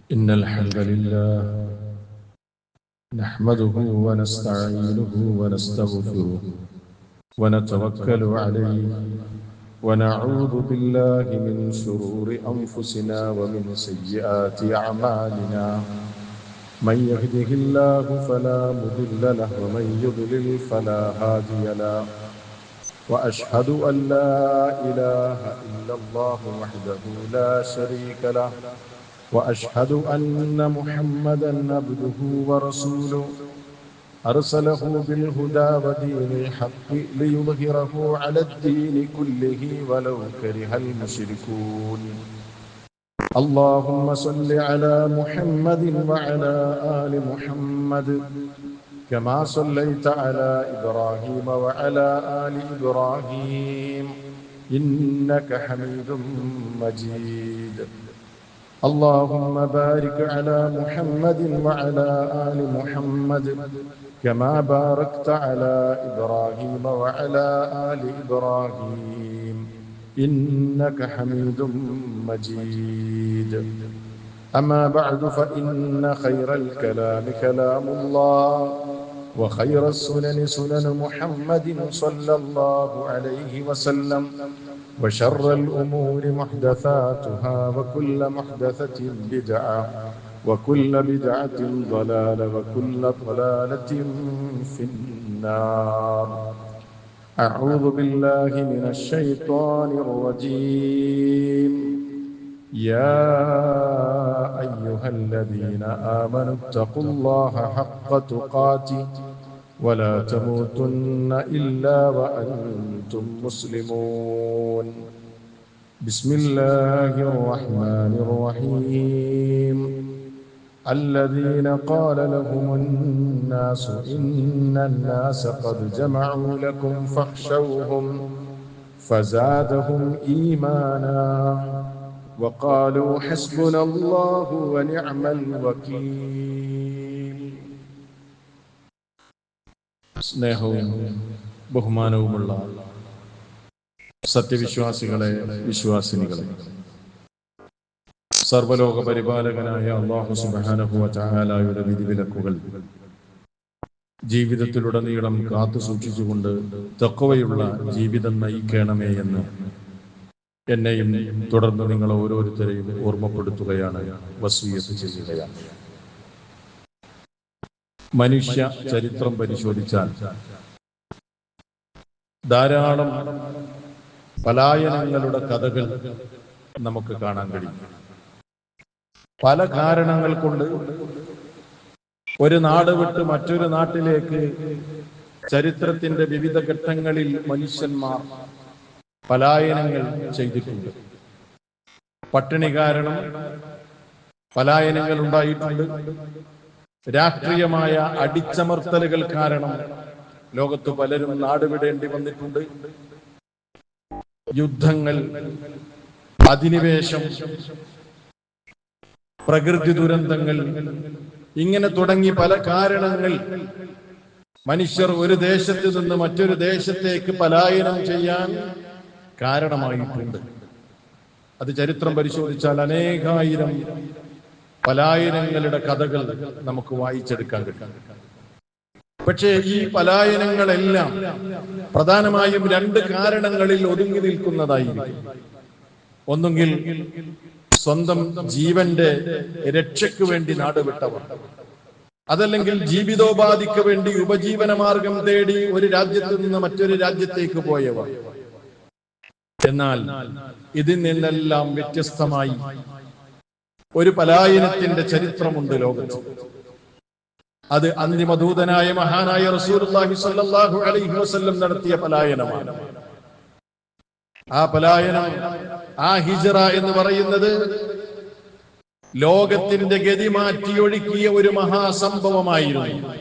إن الحمد لله نحمده ونستعينه ونستغفره ونتوكل عليه ونعوذ بالله من شرور أنفسنا ومن سيئات أعمالنا من يهده الله فلا مضل له ومن يضلل فلا هادي له وأشهد أن لا إله إلا الله وحده لا شريك له وأشهد أن محمدا عبده ورسوله أرسله بالهدى ودين الحق ليظهره على الدين كله ولو كره المشركون اللهم صل على محمد وعلى آل محمد كما صليت على إبراهيم وعلى آل إبراهيم إنك حميد مجيد اللهم بارك على محمد وعلى آل محمد كما باركت على إبراهيم وعلى آل إبراهيم إنك حميد مجيد أما بعد فإن خير الكلام كلام الله وخير السنن سنن محمد صلى الله عليه وسلم وشر الأمور محدثاتها وكل محدثة بدعة وكل بدعة ضلالة وكل ضلالة في النار أعوذ بالله من الشيطان الرجيم يا أيها الذين آمنوا اتقوا الله حق تقاته ولا تموتن إلا وأنتم مسلمون بسم الله الرحمن الرحيم الذين قال لهم الناس إن الناس قد جمعوا لكم فاخشوهم فزادهم إيمانا وقالوا حسبنا الله ونعم الوكيل സ്നേഹവും ബഹുമാനവുമുള്ള സത്യവിശ്വാസികളെ, വിശ്വാസിനികളെ, സർവലോക പരിപാലകനായ അല്ലാഹു സുബ്ഹാനഹു വ തആലയുടെ വിധിവിലക്കുകൾ ജീവിതത്തിലുടനീളം കാത്തു സൂക്ഷിച്ചുകൊണ്ട് തഖ്വയുള്ള ജീവിതം നയിക്കണമേ എന്ന് എന്നെയും തുടർന്ന് നിങ്ങൾ ഓരോരുത്തരെയും ഓർമ്മപ്പെടുത്തുകയാണ്, വസിയ്യത്ത് ചെയ്യുകയാണ്. മനുഷ്യ ചരിത്രം പരിശോധിച്ചാൽ ധാരാളം പലായനങ്ങളുടെ കഥകൾ നമുക്ക് കാണാൻ കഴിയും. പല കാരണങ്ങൾ കൊണ്ട് ഒരു നാട് വിട്ട് മറ്റൊരു നാട്ടിലേക്ക് ചരിത്രത്തിന്റെ വിവിധ ഘട്ടങ്ങളിൽ മനുഷ്യന്മാർ പലായനങ്ങൾ ചെയ്തിട്ടുണ്ട്. പട്ടിണി കാരണം പലായനങ്ങൾ ഉണ്ടായിട്ടുണ്ട്. രാഷ്ട്രീയമായ അടിച്ചമർത്തലുകൾ കാരണം ലോകത്ത് പലരും നാടുവിടേണ്ടി വന്നിട്ടുണ്ട്. യുദ്ധങ്ങൾ, അധിനിവേശം, പ്രകൃതി ദുരന്തങ്ങൾ, ഇങ്ങനെ തുടങ്ങി പല കാരണങ്ങൾ മനുഷ്യർ ഒരു ദേശത്ത് നിന്ന് മറ്റൊരു ദേശത്തേക്ക് പലായനം ചെയ്യാൻ കാരണമായിട്ടുണ്ട്. അത് ചരിത്രം പരിശോധിച്ചാൽ അനേകായിരം പലായനങ്ങളുടെ കഥകൾ നമുക്ക് വായിച്ചെടുക്കാൻ കഴിയും. പക്ഷേ ഈ പലായനങ്ങളെല്ലാം പ്രധാനമായും രണ്ട് കാരണങ്ങളിൽ ഒതുങ്ങി നിൽക്കുന്നതായിരിക്കും. ഒന്നുകിൽ സ്വന്തം ജീവന്റെ രക്ഷയ്ക്ക് വേണ്ടി നാടുവിട്ടവർ, അതല്ലെങ്കിൽ ജീവിതോപാധിക്ക് വേണ്ടി ഉപജീവന മാർഗം തേടി ഒരു രാജ്യത്ത് നിന്ന് മറ്റൊരു രാജ്യത്തേക്ക് പോയവർ. എന്നാൽ ഇതിൽ നിന്നെല്ലാം വ്യത്യസ്തമായി ഒരു പലായനത്തിന്റെ ചരിത്രമുണ്ട് ലോകത്ത്. അത് അന്തിമദൂതനായ മഹാനായ റസൂലുള്ളാഹി സ്വല്ലല്ലാഹു അലൈഹി വസല്ലം നടത്തിയ പലായനമാണ്. ആ പലായനം, ആ ഹിജ്റ എന്ന് പറയുന്നത് ലോകത്തിന്റെ ഗതി മാറ്റിയൊഴുക്കിയ ഒരു മഹാസംഭവമായിരുന്നു.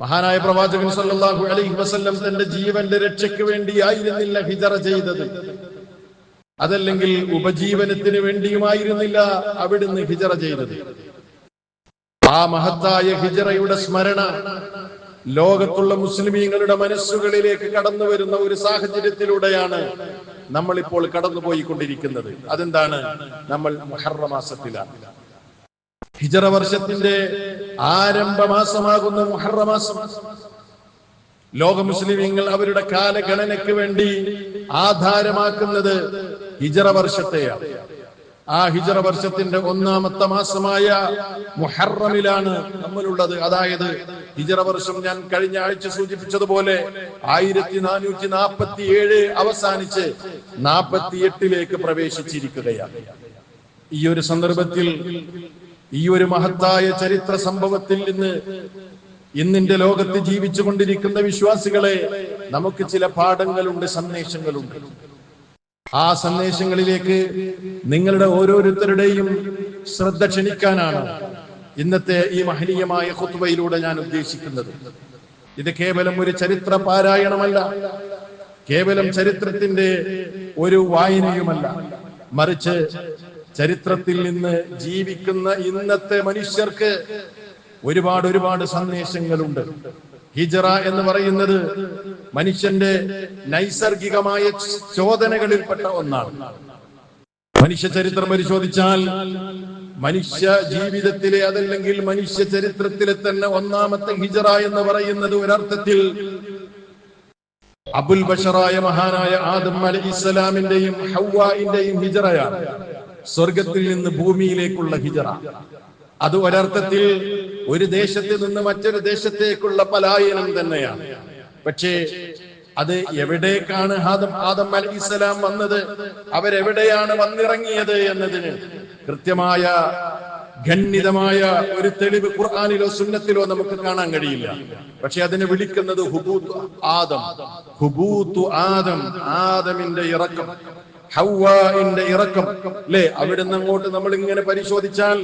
മഹാനായ പ്രവാചകൻ സ്വല്ലല്ലാഹു അലൈഹി വസല്ലം തന്റെ ജീവന്റെ രക്ഷയ്ക്ക് വേണ്ടിയായിരുന്നില്ല ഹിജ്റ ചെയ്തത്, അതല്ലെങ്കിൽ ഉപജീവനത്തിന് വേണ്ടിയുമായിരുന്നില്ല അവിടുന്ന് ഹിജ്റ ചെയ്തത്. ആ മഹത്തായ ഹിജ്റയുടെ സ്മരണ ലോകത്തുള്ള മുസ്ലിമീങ്ങളുടെ മനസ്സുകളിലേക്ക് കടന്നു വരുന്ന ഒരു സാഹചര്യത്തിലൂടെയാണ് നമ്മൾ ഇപ്പോൾ കടന്നുപോയിക്കൊണ്ടിരിക്കുന്നത്. അതെന്താണ്? നമ്മൾ മുഹറം മാസത്തിലാണ്. ഹിജറ വർഷത്തിന്റെ ആരംഭമാസമാകുന്ന മുഹറം മാസം ലോക മുസ്ലിമീങ്ങൾ അവരുടെ കാലഗണനയ്ക്ക് വേണ്ടി ആധാരമാക്കുന്നത് ഹിജറ വർഷത്തെയാണ്. ആ ഹിജറ വർഷത്തിന്റെ ഒന്നാമത്തെ മാസമായ മുഹറമിലാണ് നമ്മളുള്ളത്. അതായത് ഹിജറ വർഷം ഞാൻ കഴിഞ്ഞ ആഴ്ച സൂചിപ്പിച്ചതുപോലെ 1447 അവസാനിച്ച് 48 പ്രവേശിച്ചിരിക്കുകയാണ്. ഈ ഒരു സന്ദർഭത്തിൽ ഈ ഒരു മഹത്തായ ചരിത്ര സംഭവത്തിൽ നിന്ന് ഇന്നിന്റെ ലോകത്ത് ജീവിച്ചു കൊണ്ടിരിക്കുന്ന വിശ്വാസികളെ നമുക്ക് ചില പാഠങ്ങളുണ്ട്, സന്ദേശങ്ങളുണ്ട്. ആ സന്ദേശങ്ങളിലേക്ക് നിങ്ങളുടെ ഓരോരുത്തരുടെയും ശ്രദ്ധ ക്ഷണിക്കാനാണ് ഇന്നത്തെ ഈ മഹനീയമായ ഖുത്ബയിലൂടെ ഞാൻ ഉദ്ദേശിക്കുന്നത്. ഇത് കേവലം ഒരു ചരിത്ര പാരായണമല്ല, കേവലം ചരിത്രത്തിന്റെ ഒരു വായനയുമല്ല, മറിച്ച് ചരിത്രത്തിൽ നിന്ന് ജീവിക്കുന്ന ഇന്നത്തെ മനുഷ്യർക്ക് ഒരുപാട് സന്ദേശങ്ങളുണ്ട്. ഹിജറ എന്ന് പറയുന്നത് മനുഷ്യന്റെ നൈസർഗികമായ ചോദനകളിൽപ്പെട്ട ഒന്നാണ്. മനുഷ്യ ചരിത്രം പരിശോധിച്ചാൽ മനുഷ്യ ജീവിതത്തിലെ അതല്ലെങ്കിൽ മനുഷ്യ ചരിത്രത്തിലെ തന്നെ ഒന്നാമത്തെ ഹിജറ എന്ന് പറയുന്നത് ഒരർത്ഥത്തിൽ അബുൽ ബഷറായ മഹാനായ ആദം അലൈഹിസ്സലാമിന്റെയും ഹവ്വാഇന്റെയും ഹിജറയാണ്. സ്വർഗത്തിൽ നിന്ന് ഭൂമിയിലേക്കുള്ള ഹിജറ. അത് ഒരർത്ഥത്തിൽ ഒരു ദേശത്ത് നിന്ന് മറ്റൊരു ദേശത്തേക്കുള്ള പലായനം തന്നെയാണ്. പക്ഷേ അത് എവിടേക്കാണ് ആദം അലൈഹിസ്സലാം വന്നത്, അവരെവിടെയാണ് വന്നിറങ്ങിയത് എന്നതിന് കൃത്യമായ ഖണ്ഡിതമായ ഒരു തെളിവ് ഖുർആനിലോ സുന്നത്തിലോ നമുക്ക് കാണാൻ കഴിയില്ല. പക്ഷെ അതിനെ വിളിക്കുന്നത് ഹുബൂത്തു ആദം, ആദമിന്റെ ഇറക്കം, ഹവ്വാഇന്റെ ഇറക്കം അല്ലെ. അവിടുന്ന് അങ്ങോട്ട് നമ്മൾ ഇങ്ങനെ പരിശോധിച്ചാൽ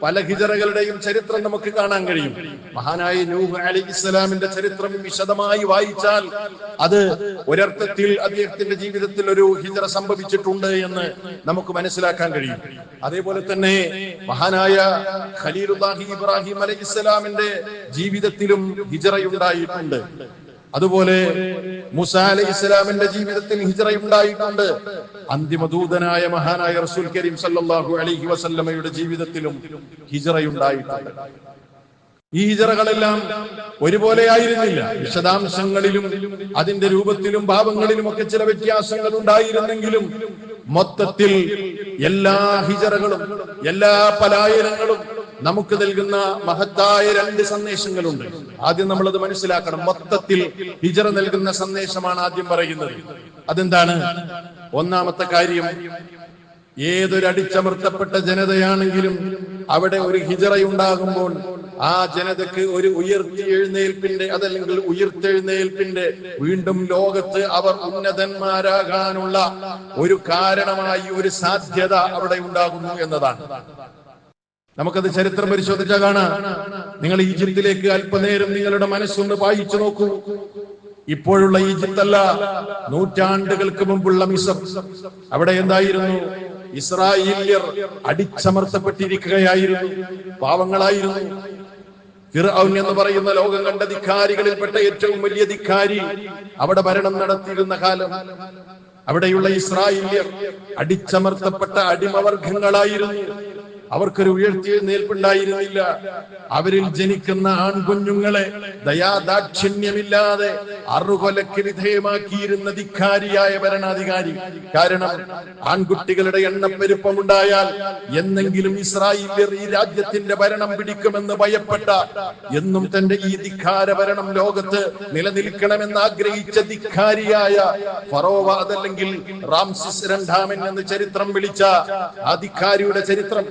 പല ഹിജറകളുടെയും ചരിത്രം നമുക്ക് കാണാൻ കഴിയും. മഹാനായ നൂഹ് അലൈഹിസ്സലാമിന്റെ ചരിത്രം വിശദമായി വായിച്ചാൽ അത് ഒരർത്ഥത്തിൽ അദ്ദേഹത്തിന്റെ ജീവിതത്തിൽ ഒരു ഹിജറ സംഭവിച്ചിട്ടുണ്ട് എന്ന് നമുക്ക് മനസ്സിലാക്കാൻ കഴിയും. അതേപോലെ തന്നെ മഹാനായ ഖലീലുല്ലാഹി ഇബ്രാഹിം അലൈഹിസ്സലാമിന്റെ ജീവിതത്തിലും ഹിജറയുണ്ടായിട്ടുണ്ട്. അതുപോലെ മൂസാ അലൈഹിസ്സലാമിന്റെ ജീവിതത്തിൽ ഹിജറയുണ്ടായിട്ടുണ്ട്. അന്തിമദൂതനായ മഹാനായ റസൂൽ കരീം സല്ലല്ലാഹു അലൈഹി വസല്ലമയുടെ ജീവിതത്തിലും ഹിജറയുണ്ടായിട്ടുണ്ട്. ഈ ഹിജറകളെല്ലാം ഒരുപോലെ ആയിരുന്നില്ല. വിശദാംശങ്ങളിലും അതിന്റെ രൂപത്തിലും ഭാവങ്ങളിലും ഒക്കെ ചില വ്യത്യാസങ്ങൾ ഉണ്ടായിരുന്നെങ്കിലും മൊത്തത്തിൽ എല്ലാ ഹിജറകളും എല്ലാ പലായനങ്ങളും നമുക്ക് നൽകുന്ന മഹത്തായ 2 സന്ദേശങ്ങളുണ്ട്. ആദ്യം നമ്മളത് മനസ്സിലാക്കണം. മൊത്തത്തിൽ ഹിജറ നൽകുന്ന സന്ദേശമാണ് ആദ്യം പറയുന്നത്. അതെന്താണ്? ഒന്നാമത്തെ കാര്യം, ഏതൊരു അടിച്ചമർത്തപ്പെട്ട ജനതയാണെങ്കിലും അവിടെ ഒരു ഹിജറയുണ്ടാകുമ്പോൾ ആ ജനതയ്ക്ക് ഒരു ഉയർത്തെഴുന്നേൽപ്പിന്റെ അതല്ലെങ്കിൽ ഉയർത്തെഴുന്നേൽപ്പിന്റെ വീണ്ടും ലോകത്ത് അവർ ഉന്നതന്മാരാകാനുള്ള ഒരു കാരണമായി ഒരു സാധ്യത അവിടെ ഉണ്ടാകുന്നു എന്നതാണ്. നമുക്കത് ചരിത്രം പരിശോധിച്ചാൽ കാണാം. നിങ്ങൾ ഈജിപ്തിലേക്ക് അല്പനേരം നിങ്ങളുടെ മനസ്സൊന്ന് വായിച്ചു നോക്കൂ. ഇപ്പോഴുള്ള ഈജിപ്ത് അല്ല, നൂറ്റാണ്ടുകൾക്ക് മുമ്പുള്ള മിസ്ർ. അവിടെ എന്തായിരുന്നു? ഇസ്രായേല്യർ അടിച്ചമർത്തപ്പെട്ടിരിക്കുകയായിരുന്നു, പാവങ്ങളായിരുന്നു. ഫിർഔൻ എന്ന് പറയുന്ന ലോകം കണ്ട ധിക്കാരികളിൽപ്പെട്ട ഏറ്റവും വലിയ ധിക്കാരി അവിടെ ഭരണം നടത്തിയിരുന്ന കാലം. അവിടെയുള്ള ഇസ്രായേല്യർ അടിച്ചമർത്തപ്പെട്ട അടിമവർഗങ്ങളായിരുന്നു. അവർക്കൊരു ഉയർത്തെഴുന്നേൽപ്പുണ്ടായിരുന്നില്ല. അവരിൽ ജനിക്കുന്ന ആൺകുഞ്ഞുങ്ങളെ ദയാദാക്ഷിണ്യമില്ലാതെ അറുകൊലയ്ക്ക് വിധേയമാക്കിയിരുന്ന ധിക്കാരിയായ ഭരണാധികാരി. കാരണം ആൺകുട്ടികളുടെ എണ്ണപ്പെരുപ്പമുണ്ടായാൽ എന്നെങ്കിലും ഇസ്രായേല്യർ ഈ രാജ്യത്തിന്റെ ഭരണം പിടിക്കുമെന്ന് ഭയപ്പെട്ട, എന്നും തന്റെ ഈ ധിക്കാര ഭരണം ലോകത്ത് നിലനിൽക്കണമെന്ന് ആഗ്രഹിച്ച ധിക്കാരിയായ ഫറോവ അതല്ലെങ്കിൽ റാംസിസ് രണ്ടാമൻ എന്ന് ചരിത്രം വിളിച്ച ആ ധിക്കാരിയുടെ ചരിത്രം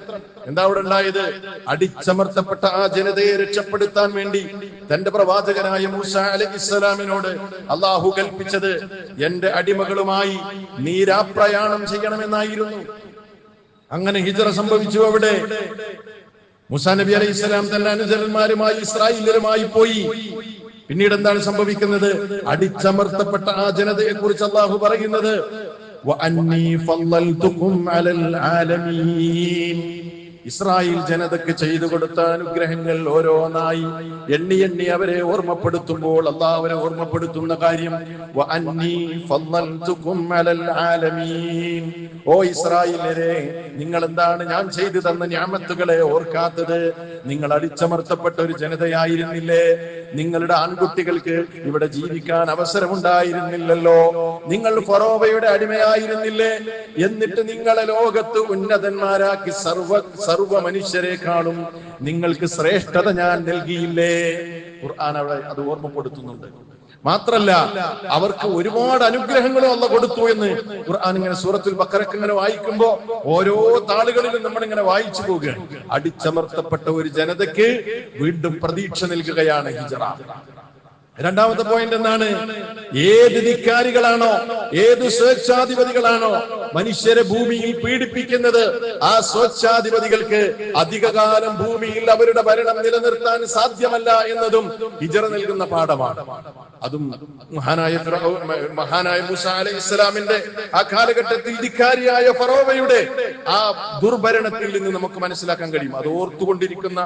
എന്താ അവിടെ ഉണ്ടായത്? അടിച്ചമർത്തപ്പെട്ട ആ ജനതയെ രക്ഷപ്പെടുത്താൻ വേണ്ടി തന്റെ പ്രവാചകനായ മൂസാ അലൈഹിസ്സലാമിനോട് അള്ളാഹു കൽപ്പിച്ചത് എന്റെ അടിമകളുമായി നീരാപ്രയാണം ചെയ്യണമെന്നായിരുന്നു. അങ്ങനെ ഹിജറ സംഭവിച്ചു. അവിടെ മൂസാ നബി അലൈഹിസ്സലാം തന്റെ അനുചരന്മാരുമായി ഇസ്രായേല്യരുമായി പോയി. പിന്നീട് എന്താണ് സംഭവിക്കുന്നത്? അടിച്ചമർത്തപ്പെട്ട ആ ജനതയെ കുറിച്ച് അള്ളാഹു പറയുന്നത് ഇസ്രായേൽ ജനതയ്ക്ക് ചെയ്തു കൊടുത്ത അനുഗ്രഹങ്ങൾ ഓരോന്നായി എണ്ണി എണ്ണി അവരെ ഓർമ്മപ്പെടുത്തുമ്പോൾ അല്ലാഹു അവരെ ഓർമ്മപ്പെടുത്തുന്ന കാര്യം വഅന്നി ഫളൽതുകും അലൽ ആലമീൻ. ഓ ഇസ്രായേലരെ, നിങ്ങൾ എന്താണ് ഞാൻ ചെയ്തു തന്ന നിഅമത്തുകളെ ഓർക്കാത്തത്? നിങ്ങൾ അടിച്ചമർത്തപ്പെട്ട ഒരു ജനതയായിരുന്നില്ലേ? നിങ്ങളുടെ ആൺകുട്ടികൾക്ക് ഇവിടെ ജീവിക്കാൻ അവസരമുണ്ടായിരുന്നില്ലല്ലോ. നിങ്ങൾ ഫറോവയുടെ അടിമയായിരുന്നില്ലേ? എന്നിട്ട് നിങ്ങളെ ലോകത്ത് ഉന്നതന്മാരാക്കി സർവ മനുഷ്യരെക്കാളും നിങ്ങൾക്ക് ശ്രേഷ്ഠത ഞാൻ നൽകിയില്ലേ? ഖുർആൻ അവിടെ അത് ഓർമ്മപ്പെടുത്തുന്നുണ്ട്. മാത്രല്ല, അവർക്ക് ഒരുപാട് അനുഗ്രഹങ്ങളും അല്ലാഹു കൊടുത്തു എന്ന് ഖുർആൻ ഇങ്ങനെ സൂറത്തുൽ ബഖറക്ക് ഇങ്ങനെ വായിക്കുമ്പോ ഓരോ താളുകളിലും നമ്മൾ ഇങ്ങനെ വായിച്ചു പോവുകയാണ്. അടിച്ചമർത്തപ്പെട്ട ഒരു ജനതയ്ക്ക് വീണ്ടും പ്രതീക്ഷ നൽകുകയാണ് ഹിജ്റ. രണ്ടാമത്തെ പോയിന്റ് എന്താണ്? ഏത് ധിക്കാരികളാണോ, ഏത് സ്വേച്ഛാധിപതികളാണോ മനുഷ്യരെ ഭൂമിയിൽ പീഡിപ്പിക്കുന്നത്, ആ സ്വേച്ഛാധിപതികൾക്ക് അധികകാലം ഭൂമിയിൽ അവരുടെ ഭരണം നിലനിർത്താൻ സാധ്യമല്ല എന്നതും ഹിജ്റ നൽകുന്ന പാഠമാണ്. അതും മഹാനായ മൂസ അലൈഹിസ്സലാമിന്റെ ആ കാലഘട്ടത്തിൽ ധിക്കാരിയായ ഫറോവയുടെ ആ ദുർഭരണത്തിൽ നിന്ന് നമുക്ക് മനസ്സിലാക്കാൻ കഴിയും. അത് ഓർത്തുകൊണ്ടിരിക്കുന്ന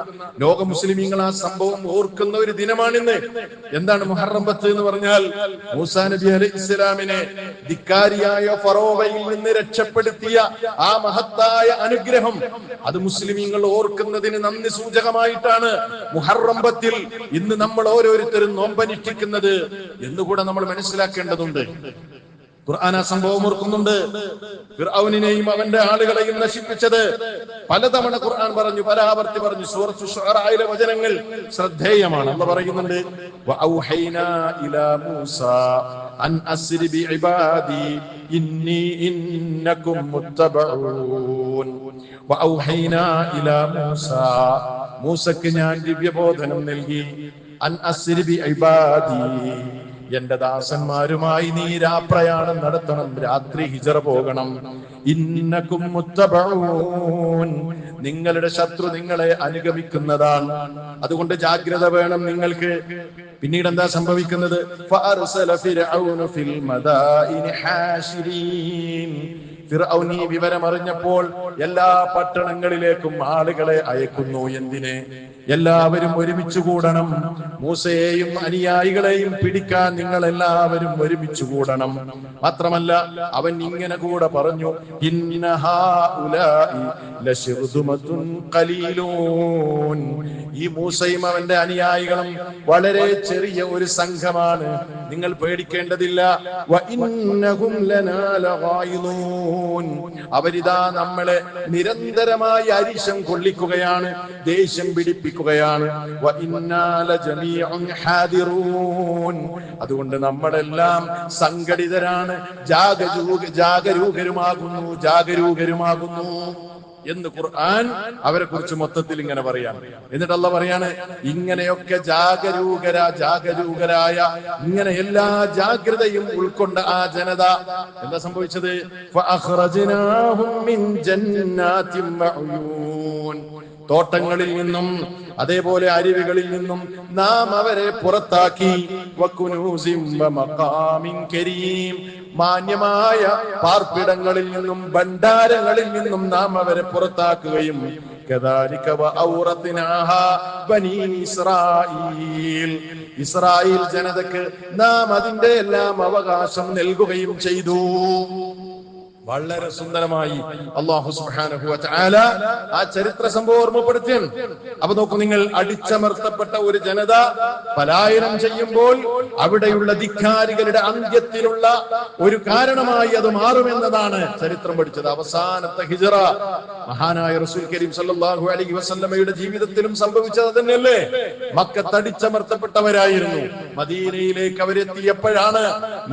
ലോക മുസ്ലിമീങ്ങൾ ആ സംഭവം ഓർക്കുന്ന ഒരു ദിനമാണിന്ന്. എന്താണ് മുഹറം 10 എന്ന് പറഞ്ഞാൽ? മൂസാ നബി അലൈഹിസ്സലാമിനെ ധിക്കാരിയായ ഫറോവയിൽ നിന്ന് രക്ഷപ്പെടുത്തിയ ആ മഹത്തായ അനുഗ്രഹം അത് മുസ്ലിമീങ്ങൾ ഓർക്കുന്നതിന് നന്ദി സൂചകമായിട്ടാണ് മുഹറം 10 ഇന്ന് നമ്മൾ ഓരോരുത്തരും നോമ്പനുഷ്ഠിക്കുന്നത് എന്നുകൂടെ നമ്മൾ മനസ്സിലാക്കേണ്ടതുണ്ട്. ഖുർആൻ ആ സംഭവം ഓർക്കുന്നുണ്ട്. ഫിർഔനിനെയും അവന്റെ ആളുകളെയും നശിപ്പിച്ചത് പലതവണ ഖുർആൻ പറഞ്ഞു, പരാവർത്തി പറഞ്ഞു. സൂറത്തു ശുഅറയിലെ വചനങ്ങൾ ശ്രദ്ധേയമാണ്. അല്ലാഹു പറയുന്നുണ്ട്, വഔഹൈനാ ഇലാ മൂസാ അൻ അസ്രി ബിഇബാദി ഇന്നി ഇന്നകും മുത്തബഊൻ. വഔഹൈനാ ഇലാ മൂസാ, മൂസയ്ക്ക് ഞാൻ ദിവ്യബോധനം നൽകി. അൻ അസ്രി ബിഇബാദി, എന്റെ ദാസന്മാരുമായി നീ രാപ്രയാണം നടത്തണം, രാത്രി ഹിജ്റ പോകണം. ഇന്നകും മുത്തബഊൻ, നിങ്ങളുടെ ശത്രു നിങ്ങളെ അനുഗമിക്കുന്നതാണ്. അതുകൊണ്ട് ജാഗ്രത വേണം നിങ്ങൾക്ക്. പിന്നീട് എന്താ സംഭവിക്കുന്നത്? ഫഅർസല ഫിർഔന ഫിൽ മദായിനി ഹാശിരീൻ. ഫിർഔൻ ഈ വിവരം അറിഞ്ഞപ്പോൾ എല്ലാ പട്ടണങ്ങളിലേക്കും ആളുകളെ അയക്കുന്നു. എന്തിനെ? എല്ലാവരും ഒരുമിച്ച് കൂടണം. മൂസയെയും അനുയായികളെയും പിടിക്കാൻ നിങ്ങൾ എല്ലാവരും ഒരുമിച്ച് കൂടണം. മാത്രമല്ല അവൻ ഇങ്ങനെ കൂടെ പറഞ്ഞു, ഇന്ന ഹൗലാഇ ലശിർദുമതുൻ ഖലീലൂൻ. ഈ മൂസയും അവന്റെ അനുയായികളും വളരെ ചെറിയ ഒരു സംഘമാണ്, നിങ്ങൾ പേടിക്കേണ്ടതില്ല. വ ഇന്നഹും ലനാ ലഗായിദൂൻ, അവരിതാ നമ്മളെ നിരന്തരമായി അരിശം കൊള്ളിക്കുകയാണ്, ദേഷ്യം പിടിപ്പിക്കുകയാണ്. വ ഇന്നാ ലജമീഉൻ ഹാദിറൂൻ, അതുകൊണ്ട് നമ്മളെല്ലാം സംഘടിതരാണ്, ജാഗരൂകരുമാകുന്നു എന്ന് ഖുർആൻ അവരെ കുറിച്ച് മൊത്തത്തിൽ ഇങ്ങനെ പറയാണ്. എന്നിട്ട് അല്ലാഹു പറയാണ്, ഇങ്ങനെയൊക്കെ ജാഗരൂകരായ ഇങ്ങനെ എല്ലാ ജാഗ്രതയും ഉൾക്കൊണ്ട ആ ജനത എന്താ സംഭവിച്ചത്? ഫഅഖ്റജ്നാഹും മിൻ ജന്നാത്തിൻ മഅയൂൻ, തോട്ടങ്ങളിൽ നിന്നും അതേപോലെ അരുവികളിൽ നിന്നും നാം അവരെ പുറത്താക്കി. വകുനൂസിൻ വമഖാമിൻ കരീം, മാന്യമായ പാർപ്പിടങ്ങളിൽ നിന്നും ഭണ്ഡാരങ്ങളിൽ നിന്നും നാം അവരെ പുറത്താക്കുകയും കദാലിക വഔറത്നാഹാ ബനീ ഇസ്രായീൽ, ഇസ്രായേൽ ജനതയ്ക്ക് നാം അതിന്റെ എല്ലാം അവകാശം നൽകുകയും ചെയ്തു. വളരെ സുന്ദരമായി അല്ലാഹു സുബ്ഹാനഹു വ തആല ആ ചരിത്ര സംഭവം ഓർമ്മപ്പെടുത്തിയാണ്. അപ്പൊ നോക്കൂ നിങ്ങൾ, അടിച്ചമർത്തപ്പെട്ട ഒരു ജനത പലായനം ചെയ്യുമ്പോൾ അവിടെയുള്ള ധിക്കാരികളുടെ അന്ത്യത്തിനുള്ള ഒരു കാരണമായി അത് മാറുമെന്നതാണ് ചരിത്രം പഠിച്ചത്. അവസാനത്തെ ഹിജ്റ മഹാനായ റസൂൽ കരീം സല്ലല്ലാഹു അലൈഹി വസല്ലമയുടെ ജീവിതത്തിലും സംഭവിച്ചത് തന്നെയല്ലേ? മക്കത്ത് അടിച്ചമർത്തപ്പെട്ടവരായിരുന്നു. മദീനയിലേക്ക് അവരെത്തിയപ്പോഴാണ്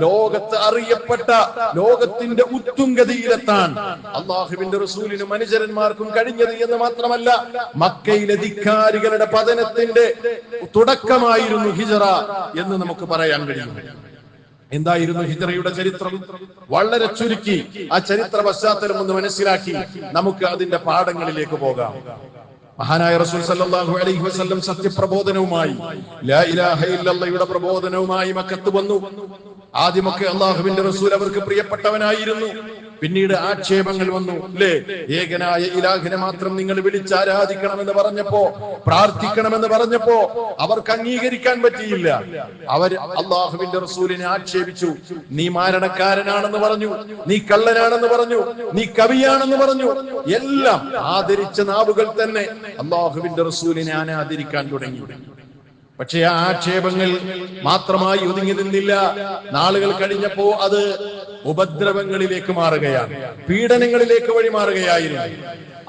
ലോകത്ത് അറിയപ്പെട്ട, ലോകത്തിന്റെ ഉത്തുംഗതിയിലെത്താൻ അള്ളാഹുവിന്റെ റസൂലിനും അനുചരന്മാർക്കും കഴിഞ്ഞത് എന്ന് മാത്രമല്ല, മക്കയിലെ ധിക്കാരികളുടെ പതനത്തിന്റെ തുടക്കമായിരുന്നു ഹിജ്റ എന്ന് നമുക്ക് പറയാൻ കഴിയും. എന്തായിരുന്നു ഹിജ്റയുടെ ചരിത്രം? വളരെ ചുരുക്കി ആ ചരിത്ര പശ്ചാത്തലം ഒന്ന് മനസ്സിലാക്കി നമുക്ക് അതിന്റെ പാഠങ്ങളിലേക്ക് പോകാം. മഹാനായ റസൂൽ സല്ലല്ലാഹു അലൈഹി വസല്ലം സത്യപ്രബോധനവുമായി, ലാ ഇലാഹ ഇല്ലല്ലാഹയുടെ പ്രബോധനവുമായി മക്കത്ത് വന്നു. ആദ്യമൊക്കെ അള്ളാഹുവിന്റെ റസൂൽ അവർക്ക് പ്രിയപ്പെട്ടവനായിരുന്നു. പിന്നീട് ആക്ഷേപങ്ങൾ വന്നു അല്ലേ? ഏകനായ ഇലാഹിനെ മാത്രം നിങ്ങൾ വിളിച്ചാരാധിക്കണമെന്ന് പറഞ്ഞപ്പോ, പ്രാർത്ഥിക്കണമെന്ന് പറഞ്ഞപ്പോ അവർക്ക് അംഗീകരിക്കാൻ പറ്റിയില്ല. അവർ അള്ളാഹുവിന്റെ റസൂലിനെ ആക്ഷേപിച്ചു. നീ മാരണക്കാരനാണെന്ന് പറഞ്ഞു, നീ കള്ളനാണെന്ന് പറഞ്ഞു, നീ കവിയാണെന്ന് പറഞ്ഞു. എല്ലാം ആദരിച്ച നാവുകൾ തന്നെ അള്ളാഹുവിന്റെ റസൂലിനെ ആദരിക്കാൻ തുടങ്ങി. പക്ഷെ ആ ആക്ഷേപങ്ങൾ മാത്രമായി ഒതുങ്ങി നിന്നില്ല. നാളുകൾ കഴിഞ്ഞപ്പോ അത് ഉപദ്രവങ്ങളിലേക്ക് മാറുകയാണ്, പീഡനങ്ങളിലേക്ക് വഴിമാറുകയായിരുന്നു.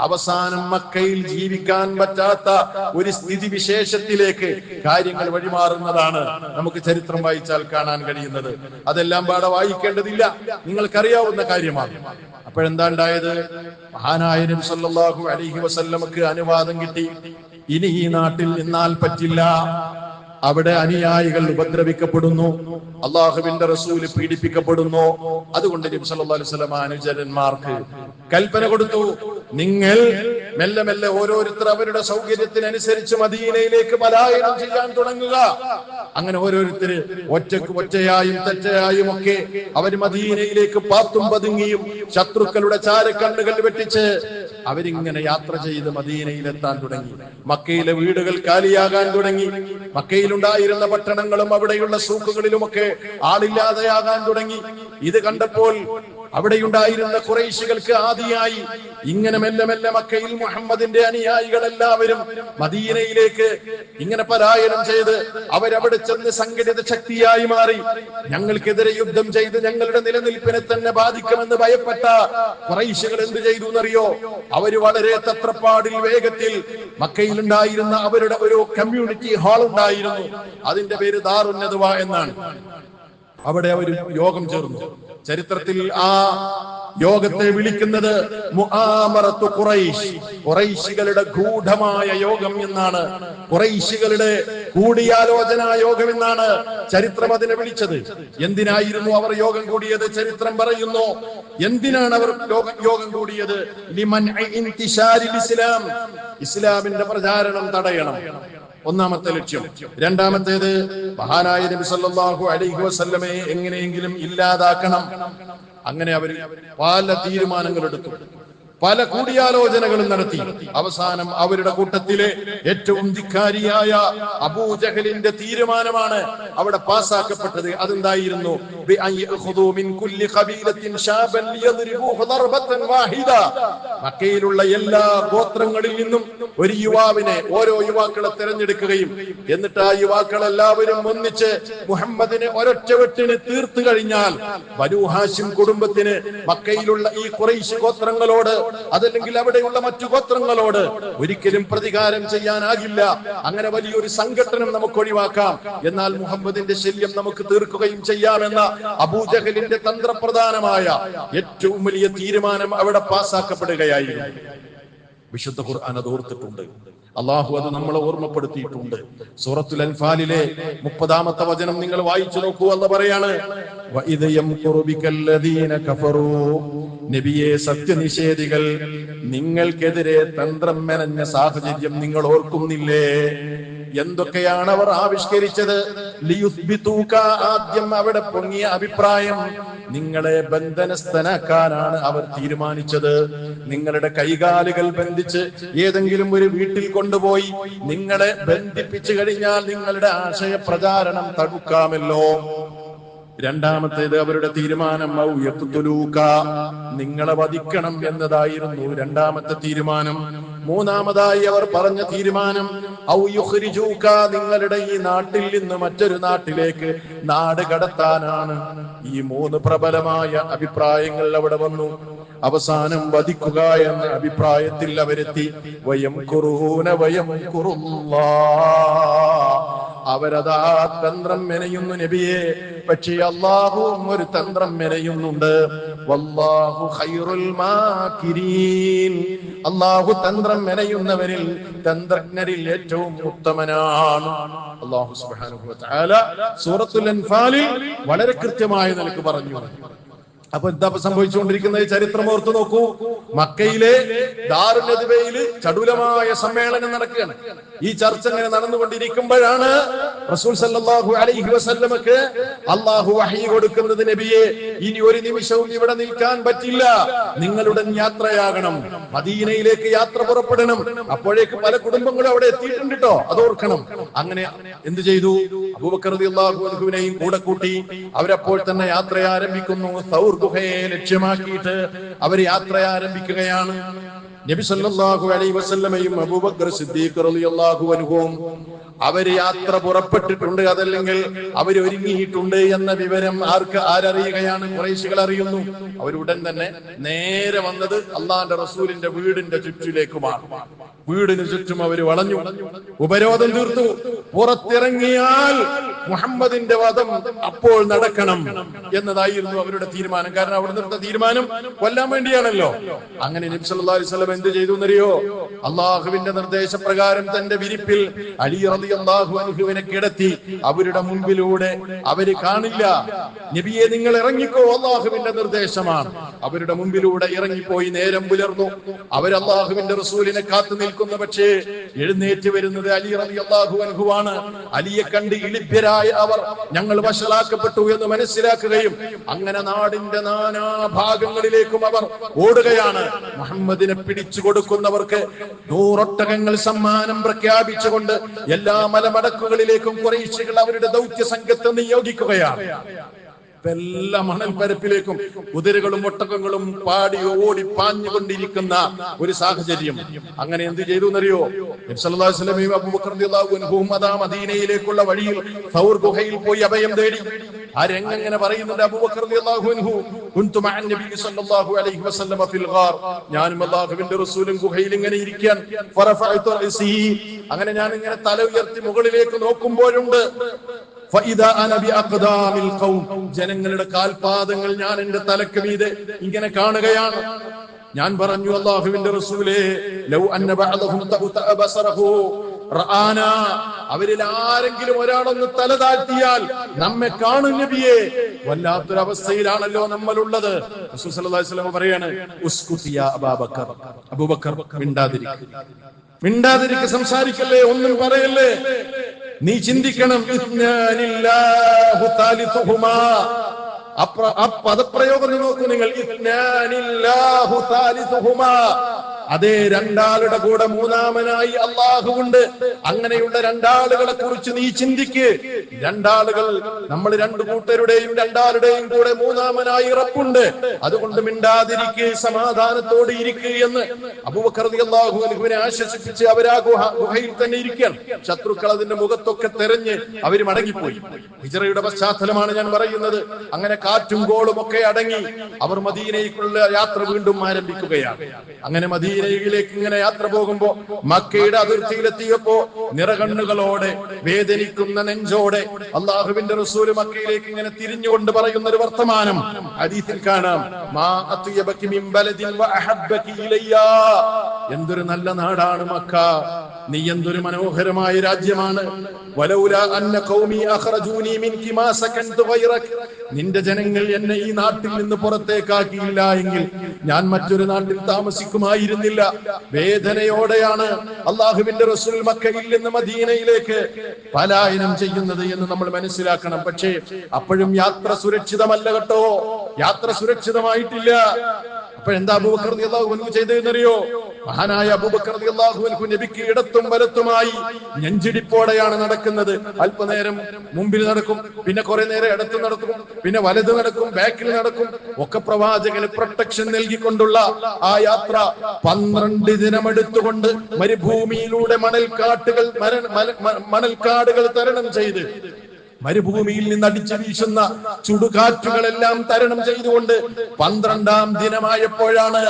അവസാനം മക്കയിൽ ജീവിക്കാൻ പറ്റാത്ത ഒരു സ്ഥിതി വിശേഷത്തിലേക്ക് കാര്യങ്ങൾ വഴിമാറുന്നതാണ് നമുക്ക് ചരിത്രം വായിച്ചാൽ കാണാൻ കഴിയുന്നത്. അതെല്ലാം പാടെ വായിക്കേണ്ടതില്ല, നിങ്ങൾക്കറിയാവുന്ന കാര്യമാണ്. അപ്പോഴെന്താ ഉണ്ടായത്? മഹാനായ നബി സല്ലല്ലാഹു അലൈഹി വസല്ലമക്ക് അനുവാദം കിട്ടി. ഇനി ഈ നാട്ടിൽ നിന്നാൽ പറ്റില്ല, അവിടെ അനുയായികൾ ഉപദ്രവിക്കപ്പെടുന്നു, അള്ളാഹുവിന്റെ റസൂല് പീഡിപ്പിക്കപ്പെടുന്നു. അതുകൊണ്ട് നബി സല്ലല്ലാഹു അലൈഹി വസല്ലം അനുചരന്മാർക്ക് കൽപ്പന കൊടുത്തു, നിങ്ങൾ മെല്ലെ മെല്ലെ ഓരോരുത്തർ അവരുടെ സൗകര്യത്തിനനുസരിച്ച് മദീനയിലേക്ക് പലായനം ചെയ്യാൻ തുടങ്ങുക. അങ്ങനെ ഓരോരുത്തര് ഒറ്റയായും തെറ്റയായും ഒക്കെ അവർ മദീനയിലേക്ക് പാത്തും പതുങ്ങിയും ശത്രുക്കളുടെ ചാരക്കണ്ണുകൾ വെട്ടിച്ച് അവരിങ്ങനെ യാത്ര ചെയ്ത് മദീനയിലെത്താൻ തുടങ്ങി. മക്കയിലെ വീടുകൾ കാലിയാകാൻ തുടങ്ങി. മക്കയിലുണ്ടായിരുന്ന പട്ടണങ്ങളും അവിടെയുള്ള സൂക്കുകളിലുമൊക്കെ ആളില്ലാതെയാകാൻ തുടങ്ങി. ഇത് കണ്ടപ്പോൾ അവിടെയുണ്ടായിരുന്ന ഖുറൈശികൾക്ക് ആദിയായി ഇങ്ങനെ മെല്ലെ മെല്ലെ മക്കയിൽ മുഹമ്മദിന്റെ അനുയായികൾ എല്ലാവരും മദീനയിലേക്ക് ഇങ്ങനെ പലായനം ചെയ്ത് അവരവിടെ ചെന്ന് സംഘടിത ശക്തിയായി മാറി. ഞങ്ങൾക്കെതിരെ യുദ്ധം ചെയ്ത് ഞങ്ങളുടെ നിലനിൽപ്പിനെ തന്നെ ബാധിക്കുമെന്ന് ഭയപ്പെട്ട ഖുറൈശികൾ എന്ത് ചെയ്തു എന്നറിയോ? അവര് വളരെ തത്രപ്പാടിൽ വേഗത്തിൽ മക്കയിൽ ഉണ്ടായിരുന്ന അവരുടെ ഒരു കമ്മ്യൂണിറ്റി ഹാൾ ഉണ്ടായിരുന്നു. അതിന്റെ പേര് ദാറുൻ നദ്വ എന്നാണ്. അവിടെ അവർ യോഗം ചേർന്നു. ചരിത്രത്തിൽ ആ യോഗത്തെ വിളിക്കുന്നത് മുആമറത്തു ഖുറൈശ്, ഖുറൈശികളുടെ ഗൂഢമായ യോഗം എന്നാണ്, ഖുറൈശികളുടെ കൂടിയാലോചനാ യോഗം എന്നാണ് ചരിത്രം അതിനെ വിളിച്ചത്. എന്തിനായിരുന്നു അവർ യോഗം കൂടിയത്? ചരിത്രം പറയുന്നു, എന്തിനാണ് അവർ യോഗം കൂടിയത്? ലിമൻഇ ഇന്തിശാരിൽ ഇസ്ലാം, ഇസ്ലാമിന്റെ പ്രചാരണം തടയണം, ഒന്നാമത്തെ ലക്ഷ്യം. രണ്ടാമത്തേത്, മഹാനായ നബി സല്ലല്ലാഹു അലൈഹി വസല്ലമയെ എങ്ങനെയെങ്കിലും ഇല്ലാതാക്കണം. അങ്ങനെ അവർ പല തീരുമാനങ്ങൾ എടുത്തു, പല കൂടിയാലോചനകളും നടത്തി. അവസാനം അവരുടെ കൂട്ടത്തിലെ ഏറ്റവും ധിക്കാരിയായ അബൂജഹലിന്റെ തീരുമാനമാണ് അവിടെ പാസ്സാക്കപ്പെട്ടത്. അതെന്തായിരുന്നു? മക്കയിലുള്ള എല്ലാ ഗോത്രങ്ങളിൽ നിന്നും ഒരു യുവാവിനെ, ഓരോ യുവാക്കളെ തിരഞ്ഞെടുക്കുകയും എന്നിട്ട് ആ യുവാക്കളെല്ലാവരും ഒന്നിച്ച് മുഹമ്മദിനെ ഒരൊറ്റ വെട്ടിന് തീർത്തു കഴിഞ്ഞാൽ ബനൂ ഹാശിം കുടുംബത്തിന് മക്കയിലുള്ള ഈ ഖുറൈശ് ഗോത്രങ്ങളോട്, അതല്ലെങ്കിൽ അവിടെയുള്ള മറ്റു ഗോത്രങ്ങളോട് ഒരിക്കലും പ്രതികാരം ചെയ്യാനാകില്ല. അങ്ങനെ വലിയൊരു സംഘട്ടനം നമുക്ക് ഒഴിവാക്കാം, എന്നാൽ മുഹമ്മദിന്റെ ശല്യം നമുക്ക് തീർക്കുകയും ചെയ്യാമെന്ന അബൂജഹലിന്റെ തന്ത്രപ്രധാനമായ ഏറ്റവും വലിയ തീരുമാനം അവിടെ പാസ്സാക്കപ്പെടുകയായിരുന്നു. വിശുദ്ധ ഖുർആൻ അത് ഓർത്തിട്ടുണ്ട്, അള്ളാഹു അത് നമ്മളെ ഓർമ്മപ്പെടുത്തിയിട്ടുണ്ട്. സൂറത്തുൽ അൻഫാലിലെ 30-ാമത്തെ വചനം നിങ്ങൾ വായിച്ചു നോക്കൂ. അല്ലാഹു പറയാണ്, വഇദ് യംകുറു ബികല്ലദീന കഫറൂ, നബിയെ സത്യനിഷേധികൾ നിങ്ങൾക്കെതിരെ തന്ത്രം മെനഞ്ഞ സാഹചര്യം നിങ്ങൾ ഓർക്കുന്നില്ലേ? എന്തൊക്കെയാണ് അവർ ആവിഷ്കരിച്ചത്? ലിയുസ്ബിതൂക, ആദ്യം അവിടെ പൊങ്ങിയ അഭിപ്രായം നിങ്ങളെ ബന്ധനസ്ഥനാക്കാനാണ് അവർ തീരുമാനിച്ചത്. നിങ്ങളുടെ കൈകാലുകൾ ബന്ധിച്ച് ഏതെങ്കിലും ഒരു വീട്ടിൽ കൊണ്ടുപോയി നിങ്ങളെ ബന്ധിപ്പിച്ചു കഴിഞ്ഞാൽ നിങ്ങളുടെ ആശയ പ്രചാരണം തടുക്കാമല്ലോ. രണ്ടാമത്തേത് അവരുടെ തീരുമാനം നിങ്ങളെ വധിക്കണം എന്നതായിരുന്നു രണ്ടാമത്തെ തീരുമാനം. മൂന്നാമതായി അവർ പറഞ്ഞ തീരുമാനം നിങ്ങളുടെ ഈ നാട്ടിൽ നിന്ന് മറ്റൊരു നാട്ടിലേക്ക് നാട് കടത്താനാണ്. ഈ മൂന്ന് പ്രബലമായ അഭിപ്രായങ്ങൾ അവിടെ വന്നു. അവസാനം വധിക്കുക എന്ന അഭിപ്രായത്തിൽ അവരെത്തി. അവരതാ തന്ത്രം മെനയുന്നു നബിയെ. പക്ഷേ അല്ലാഹുവും ഒരു തന്ത്രം മെനയുന്നുണ്ട്. വല്ലാഹു ഖൈറുൽ മാകിരീൻ, അല്ലാഹു തന്ത്രം മെനയുന്നവരിൽ, തന്ത്രജ്ഞരിൽ ഏറ്റവും ഉത്തമനാണ്. അല്ലാഹു സുബ്ഹാനഹു വ തആല സൂറത്തുൽ അൻഫാലിൽ വളരെ കൃത്യമായി നിലക്ക് പറഞ്ഞു. അപ്പൊ എന്താ സംഭവിച്ചുകൊണ്ടിരിക്കുന്നത്? ചരിത്രം ഓർത്തു നോക്കൂ. മക്കയിലെ ദാറുൽ നദ്വയിൽ ചടുലമായ സമ്മേളനം നടക്കുകയാണ്. ഈ ചർച്ച ഇങ്ങനെ നടന്നുകൊണ്ടിരിക്കുമ്പോഴാണ് റസൂൽ സല്ലല്ലാഹു അലൈഹി വസല്ലമക്ക് അല്ലാഹു വഹി കൊടുക്കുന്നത്, നബിയെ ഇനി ഒരു നിമിഷവും ഇവിടെ നിൽക്കാൻ പറ്റില്ല, നിങ്ങളുടെ യാത്രയാകണം, മദീനയിലേക്ക് യാത്ര പുറപ്പെടണം. അപ്പോഴേക്ക് പല കുടുംബങ്ങളും അവിടെ എത്തിയിട്ടുണ്ട് കേട്ടോ, അതോർക്കണം. അങ്ങനെ എന്ത് ചെയ്തു? അബൂബക്കർ റളിയല്ലാഹു അൻഹുവിനെയും കൂടെ കൂട്ടി അവരപ്പോൾ തന്നെ യാത്ര ആരംഭിക്കുന്നു. സൗർ ഗുഹയെ ലക്ഷ്യമാക്കിയിട്ട് അവർ യാത്ര ആരംഭിക്കുകയാണ്. നബി സല്ലല്ലാഹു അലൈഹി വസല്ലമയും അബൂബക്കർ സിദ്ദീഖ് റളിയല്ലാഹു അൻഹുവും അവര് യാത്ര പുറപ്പെട്ടിട്ടുണ്ട്, അതല്ലെങ്കിൽ അവര് ഒരുങ്ങിയിട്ടുണ്ട് എന്ന വിവരം ആരറിയുകയാണ്? ഖുറൈശികൾ അറിയുന്നു. അവരുടൻ തന്നെ നേരെ വന്നത് അള്ളാന്റെ റസൂലിന്റെ വീടിന്റെ ചുറ്റിലേക്കുമാണ്. വീടിന് ചുറ്റും അവർ വളഞ്ഞു, ഉപരോധം തീർത്തു. പുറത്തിറങ്ങിയാൽ മുഹമ്മദിന്റെ വധം അപ്പോൾ നടക്കണം എന്നതായിരുന്നു അവരുടെ തീരുമാനം. കാരണം അവിടുത്തെ തീരുമാനം കൊല്ലാൻ വേണ്ടിയാണല്ലോ. അങ്ങനെ നബി സല്ലല്ലാഹു അലൈഹി വസല്ലം എന്ത് ചെയ്തു എന്നറിയോ? അള്ളാഹുവിന്റെ നിർദ്ദേശപ്രകാരം തന്റെ വിരിപ്പിൽ അലി റളിയല്ലാഹു അൻഹുവിനെ കിടത്തി അവരുടെ മുൻപിലൂടെ അവര് കാണില്ല. നബിയെ നിങ്ങൾ ഇറങ്ങിക്കോ, അള്ളാഹുവിന്റെ നിർദ്ദേശമാണ്. അവരുടെ മുമ്പിലൂടെ ഇറങ്ങിപ്പോയി. നേരം പുലർന്നു. അവർ അള്ളാഹുവിന്റെ റസൂലിനെ കാത്തു നിൽക്കുന്നു. പക്ഷേ എഴുന്നേറ്റ് വരുന്നത് അലി റളിയല്ലാഹു അൻഹുവാണ്. അലിയെ കണ്ട് ഇളിഭ്യരായ അവർ ഞങ്ങൾ വഷളാക്കപ്പെട്ടു എന്ന് മനസ്സിലാക്കുകയും അങ്ങനെ നാടിന്റെ നാനാഭാഗങ്ങളിലേക്കും അവർ ഓടുകയാണ്. മുഹമ്മദിനെ പിടിച്ചു കൊടുക്കുന്നവർക്ക് 100 ഒട്ടകങ്ങൾ സമ്മാനം പ്രഖ്യാപിച്ചുകൊണ്ട് എല്ലാ മലമടക്കുകളിലേക്കും ഖുറൈശികൾ അവരുടെ ദൗത്യ സംഘത്തെ നിയോഗിക്കുകയാണ്. എല്ലാ മണൽപ്പരപ്പിലേക്കും കുതിരകളും ഒട്ടകങ്ങളും പാടി ഓടി പാഞ്ഞുകൊണ്ടിരിക്കുന്ന ഒരു സാഹചര്യം. അങ്ങനെ എന്ത് ചെയ്തു എന്നറിയോ? നബി സല്ലല്ലാഹു അലൈഹി വസല്ലമയും അബൂബക്കർ റളിയല്ലാഹു അൻഹുവും അതാ മദീനയിലേക്കുള്ള വഴിയിൽ സൗർ ഗുഹയിൽ പോയി അഭയം തേടി. ആ രംഗങ്ങനെ പറയുന്നുണ്ട്. അബൂബക്കർ റളിയല്ലാഹു അൻഹു കുൻതു മഅൻ നബി സല്ലല്ലാഹു അലൈഹി വസല്ലമ ഫിൽ ഗാർ, ഞാനും അല്ലാഹുവിന്റെ റസൂലും ഗുഹയിൽ ഇങ്ങനെ ഇരിക്കാൻ. ഫറഫഅതു റഅസി, അങ്ങനെ ഞാൻ ഇങ്ങനെ തല ഉയർത്തി മുകളിലേക്ക് നോക്കുമ്പോഴുണ്ട് ജനങ്ങളുടെ കാൽപാദങ്ങൾ ഞാൻ എന്റെ തലക്ക് മീതെ ഇങ്ങനെ കാണുകയാണ്. ഞാൻ പറഞ്ഞു, അല്ലാഹുവിന്റെ റസൂലേ, ലൗ അന്ന ബഅദഹും തഅത ബസറഹു റആന, അവരിൽ ആരെങ്കിലും ഒരാളൊന്ന് തല താഴ്ത്തിയാൽ നമ്മെ കാണും നബിയെ. വല്ലാത്തൊരവസ്ഥയിലാണല്ലോ നമ്മളുള്ളത്. റസൂൽ സല്ലല്ലാഹു അലൈഹി വസല്ലം പറയാണ്, ഉസ്കുതി യാ അബൂബക്കർ, അബൂബക്കർ മിണ്ടാതിരിക്ക്, സംസാരിക്കല്ലേ, ഒന്നും പറയല്ലേ. നീ ചിന്തിക്കണം, പദപ്രയോഗം നോക്കൂ നിങ്ങൾ. അതേ, രണ്ടാളുടെ കൂടെ മൂന്നാമനായി അള്ളാഹുവുണ്ട്. അങ്ങനെയുള്ള രണ്ടാളുകളെ കുറിച്ച് നീ ചിന്തിക്ക്. രണ്ടാളുകൾ, നമ്മൾ രണ്ടു കൂട്ടരുടെയും രണ്ടാളുടെയും കൂടെ മൂന്നാമനായി റബ്ബുണ്ട്. അതുകൊണ്ട് മിണ്ടാതിരിക്ക്, സമാധാനത്തോടെ ഇരിക്കുക എന്ന് അബൂബക്കർ റളിയല്ലാഹു അൻഹുവിനെ ആശ്വസിപ്പിച്ച് അവരാ ഗുഹയിൽ തന്നെ ഇരിക്കുകയാണ്. ശത്രുക്കൾ അതിന്റെ മുഖത്തൊക്കെ തെരഞ്ഞ് അവർ മടങ്ങിപ്പോയി. ഹിജ്റയുടെ പശ്ചാത്തലമാണ് ഞാൻ പറയുന്നത്. അങ്ങനെ കാറ്റും കോളും ഒക്കെ അടങ്ങി അവർ മദീനയിലേക്കുള്ള യാത്ര വീണ്ടും ആരംഭിക്കുകയാണ്. അങ്ങനെ മദീനയിലേക്ക് ഇങ്ങനെ യാത്ര പോകുമ്പോ മക്കയുടെ അതിർത്തിയിലെത്തിയപ്പോ നിറകണ്ണുകളോടെ, വേദനിക്കുന്ന നെഞ്ചോടെ അള്ളാഹുവിന്റെ റസൂൽ മക്കയിലേക്ക് ഇങ്ങനെ തിരിഞ്ഞുകൊണ്ട് പറയുന്ന ഒരു വർത്തമാനം ഹദീസിൽ കാണാം. മാ അത്യബകി മിൻ ബലദിൻ വഅഹബ്ബകി ഇലയ്യ, എന്തൊരു നല്ല നാടാണ് മക്ക, നീ എന്തൊരു മനോഹരമായ രാജ്യമാണ്. വലൗലാ അന്ന ഖൗമി അഖറജൂനി മിൻകി മാ സകൻതു ഗൈറക്, നിന്റെ ജനങ്ങൾ എന്നെ ഈ നാട്ടിൽ നിന്ന് പുറത്തേക്കാക്കിയില്ല എങ്കിൽ ഞാൻ മറ്റൊരു നാട്ടിൽ താമസിക്കുമായിരുന്നില്ല. വേദനയോടെയാണ് അള്ളാഹുവിന്റെ റസൂൽ മക്കയിൽ നിന്ന് മദീനയിലേക്ക് പലായനം ചെയ്യുന്നത് എന്ന് നമ്മൾ മനസ്സിലാക്കണം. പക്ഷേ അപ്പോഴും യാത്ര സുരക്ഷിതമല്ല കേട്ടോ, യാത്ര സുരക്ഷിതമായിട്ടില്ല. അപ്പോഴെന്താ അബൂബക്കർ റളിയല്ലാഹു അൻഹു ചെയ്തതെന്നറിയോ? മഹാനായ അബൂബക്കർ റളിയല്ലാഹു അൻഹു നബിക്ക് ഇടത്തും വലത്തുമായി നെഞ്ചിടിപ്പോടെയാണ് നടക്കുന്നത്. അല്പനേരം മുമ്പിൽ നടക്കും, പിന്നെ കുറെ നേരം ഇടത്ത് നടക്കും, പിന്നെ വലത് നടക്കും, ബാക്കിൽ നടക്കും. ഒക്കെ പ്രവാചകന് പ്രൊട്ടക്ഷൻ നൽകിക്കൊണ്ടുള്ള ആ യാത്ര 12 ദിനമെടുത്തുകൊണ്ട് മരുഭൂമിയിലൂടെ മണൽക്കാടുകൾ തരണം ചെയ്ത്, മരുഭൂമിയിൽ നിന്ന് അടിച്ചു വീശുന്ന ചുടുകാറ്റുകളെല്ലാം തരണം ചെയ്തുകൊണ്ട് 12ാം ദിനമായപ്പോഴാണ്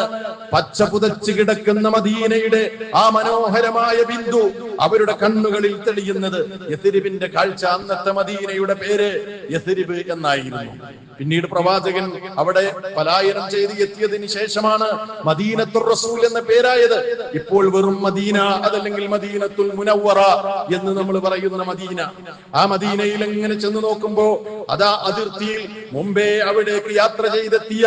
പച്ച പുതച്ച് കിടക്കുന്ന മദീനയുടെ ആ മനോഹരമായ ബിന്ദു അവരുടെ കണ്ണുകളിൽ തെളിയുന്നത്. യഥരിബിന്റെ കാഴ്ച. അന്നത്തെ മദീനയുടെ പേര് യഥരിബ് എന്നായിരുന്നു. പിന്നീട് പ്രവാചകൻ അവിടെ പലായനം ചെയ്ത് എത്തിയതിന് ശേഷമാണ് മദീനത്തുർ റസൂൽ എന്ന പേരായത്. ഇപ്പോൾ വെറും മദീന, അതല്ലെങ്കിൽ മദീനത്തുൽ മുനവ്വറ എന്ന് നമ്മൾ പറയുന്ന മദീന. ആ മദീനയിൽ എങ്ങനെ ചെന്ന് നോക്കുമ്പോ അതാ അതിർത്തിയിൽ മുമ്പേ അവിടേക്ക് യാത്ര ചെയ്തെത്തിയ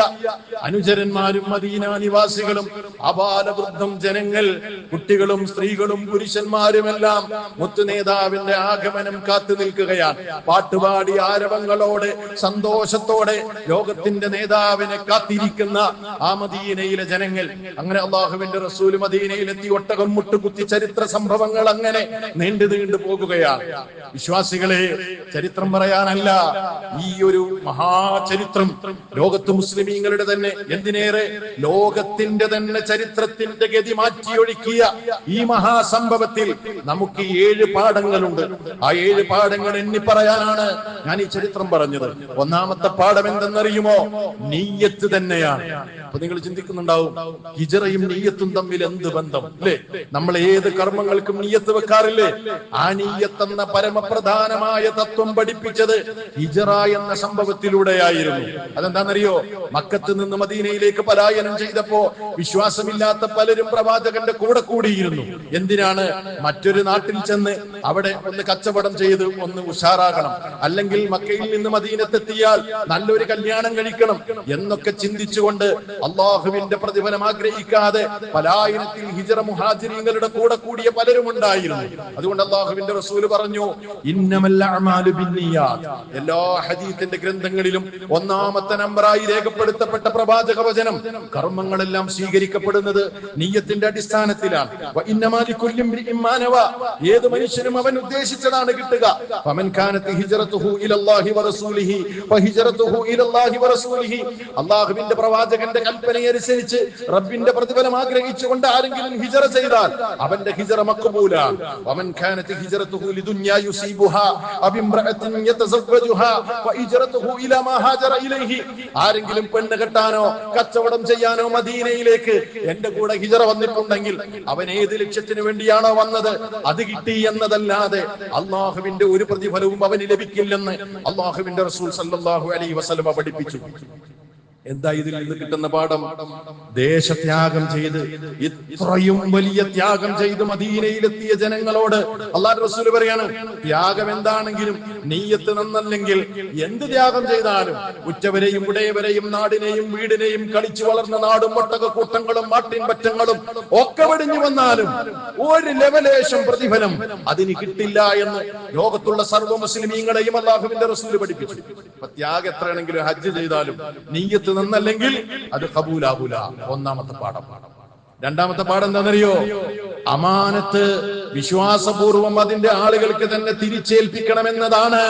അനുചരന്മാരും മദീന നിവാസികളും അപാലവൃദ്ധം ജനങ്ങൾ, കുട്ടികളും സ്ത്രീകളും പുരുഷന്മാരുമെല്ലാം മുത്തുനേതാവിന്റെ ആഗമനം കാത്തു നിൽക്കുകയാണ്. പാട്ടുപാടി ആരവങ്ങളോടെ സന്തോഷത്തോടെ ലോകത്തിന്റെ നേതാവിനെ കാത്തിരിക്കുന്ന ആ മദീനയിലെ ജനങ്ങൾ. അങ്ങനെ അള്ളാഹുവിന്റെ റസൂൽ മദീനയിലെത്തി ഒട്ടകം മുട്ടുകുത്തി ചരിത്ര സംഭവങ്ങൾ അങ്ങനെ നീണ്ടു നീണ്ടു പോകുകയാണ്. വിശ്വാസികളെ, ചരിത്രം പറയാനല്ല, ഈ ഒരു മഹാചരിത്രം ലോകത്ത് മുസ്ലിമീങ്ങളുടെ തന്നെ, എന്തിനേറെ ലോകത്തിന്റെ തന്നെ ചരിത്രത്തിന്റെ ഗതി മാറ്റിയൊഴുക്കിയ ഈ മഹാസംഭവത്തിൽ നമുക്ക് 7 പാഠങ്ങളുണ്ട്. ആ 7 പാഠങ്ങൾ എണ്ണി പറയാനാണ് ഞാൻ ഈ ചരിത്രം പറഞ്ഞത്. ഒന്നാമത്തെ പാഠം എന്തെന്നറിയുമോ? നീയത്ത് തന്നെയാണ്. അപ്പൊ നിങ്ങൾ ചിന്തിക്കുന്നുണ്ടാവും, ഹിജറയും നീയത്തും തമ്മിൽ എന്ത് ബന്ധം അല്ലേ? നമ്മൾ ഏത് കർമ്മങ്ങൾക്കും നീയത്ത് വെക്കാറില്ലേ? ആ നീയത്ത് എന്ന പരമപ്രധാനമായ തത്വം പഠിപ്പിച്ചത് ഹിജറ എന്ന സംഭവത്തിലൂടെയായിരുന്നു. അതെന്താണെന്നറിയോ? മക്കത്ത് നിന്ന് മദീനയിലേക്ക് പലായനം ചെയ്തപ്പോ വിശ്വാസമില്ലാത്ത പലരും പ്രവാചകന്റെ കൂടെ കൂടിയിരുന്നു. എന്തിനാണ്? മറ്റൊരു നാട്ടിൽ ചെന്ന് അവിടെ ഒന്ന് കച്ചവടം ചെയ്ത് ഒന്ന് ഉഷാറാകണം, അല്ലെങ്കിൽ മക്കയിൽ നിന്ന് മദീനത്തെത്തിയാൽ നല്ലൊരു കല്യാണം കഴിക്കണം എന്നൊക്കെ ചിന്തിച്ചുകൊണ്ട് അള്ളാഹുവിന്റെ പ്രതിഫലം ആഗ്രഹിക്കാതെ പലായനത്തിൽ ഹിജറ മുഹാജിരീങ്ങളുടെ കൂടെ കൂടിയ പലരും ഉണ്ടായിരുന്നു. അതുകൊണ്ട് അള്ളാഹുവിന്റെ റസൂൽ പറഞ്ഞു, ഇന്നമൽ അഅ്മാലു ബിന്നിയാത്ത്. എല്ലാ ഹദീസിന്റെ ഗ്രന്ഥങ്ങളിലും ഒന്നാമത്തെ നമ്പറായി രേഖപ്പെടുത്തപ്പെട്ട പ്രവാചക വചനം, കർമ്മങ്ങളെല്ലാം സ്വീകരിക്കപ്പെടുന്നത് നീയത്തിന്റെ അടിസ്ഥാനത്തിലാണ്. ഏത് മനുഷ്യനും അവൻ ഉദ്ദേശിച്ചതാണ് കിട്ടുക. ഫമൻ കാനത് ഹിജ്റതുഹു ഇലല്ലാഹി വറസൂലിഹി ഫഹിജ്റതുഹു ഇലല്ലാഹി വറസൂലിഹി. അല്ലാഹുവിന്റെ പ്രവാചകന്റെ കൽപ്പനയനുസരിച്ച് റബ്ബിന്റെ പ്രതിഫലം ആഗ്രഹിച്ചുകൊണ്ട് ആരെങ്കിലും ഹിജ്റ ചെയ്താൽ അവന്റെ ഹിജ്റ മഖ്ബൂലാണ്. വമൻ കാനത് ഹിജ്റതുഹു ലിദുനിയാ യുസീബുഹാ അബിംറഅത്തിൻ യതസവ്വജുഹാ ഫഹിജ്റതുഹു ഇലാ മാ ഹാജറ ഇലൈഹി. ആരെങ്കിലും പെണ്ണ് കെട്ടാനോ കച്ചവടം ചെയ്യാനോ മദീനയിലേക്ക് എന്റെ കൂടെ ഹിജ്റ വന്നിട്ടുണ്ടെങ്കിൽ അവൻ ഏത് ലക്ഷ്യത്തിന് വേണ്ടിയാണോ വന്നത് അത് കിട്ടി എന്നതല്ലാതെ അള്ളാഹുവിന്റെ ഒരു പ്രതിഫലവും അവന് ലഭിക്കില്ലെന്ന് അള്ളാഹുവിന്റെ റസൂൽ സല്ലല്ലാഹു അലൈഹി വസല്ലം പഠിപ്പിച്ചു. എന്താ ഇതിൽ നിന്ന് കിട്ടുന്ന പാഠം? ദേശത്യാഗം ചെയ്ത്, ഇത്രയും വലിയ ത്യാഗം ചെയ്ത് മദീനയിലെത്തിയ ജനങ്ങളോട് അല്ലാഹുവിന്റെ റസൂൽ പറയാണ്, ത്യാഗം എന്താണെങ്കിലും നീയത്ത് നന്നല്ലെങ്കിൽ എന്ത് ത്യാഗം ചെയ്താലും, ഉറ്റവരെയും ഉടയവരെയും നാടിനെയും വീടിനെയും കളിച്ചു വളർന്ന നാടും ഒട്ടകക്കൂട്ടങ്ങളും മാട്ടിൻ പറ്റങ്ങളും ഒക്കെ വെടിഞ്ഞു വന്നാലും ഒരു ലെവലേശം പ്രതിഫലം അതിന് കിട്ടില്ല എന്ന് ലോകത്തുള്ള സർവ്വ മുസ്ലിമീങ്ങളെയും അല്ലാഹുവിന്റെ റസൂൽ പഠിപ്പിച്ചു. ത്യാഗം എത്രയാണെങ്കിലും ഹജ്ജ് ചെയ്താലും നീയത്ത് നന്നല്ലെങ്കിൽ അത് ഖബൂലാകൂല. ഒന്നാമത്തെ പാഠം. രണ്ടാമത്തെ പാഠം എന്താണെന്നറിയോ? അമാനത്ത് വിശ്വാസപൂർവം അതിന്റെ ആളുകൾക്ക് തന്നെ തിരിച്ചേൽപ്പിക്കണമെന്നതാണ്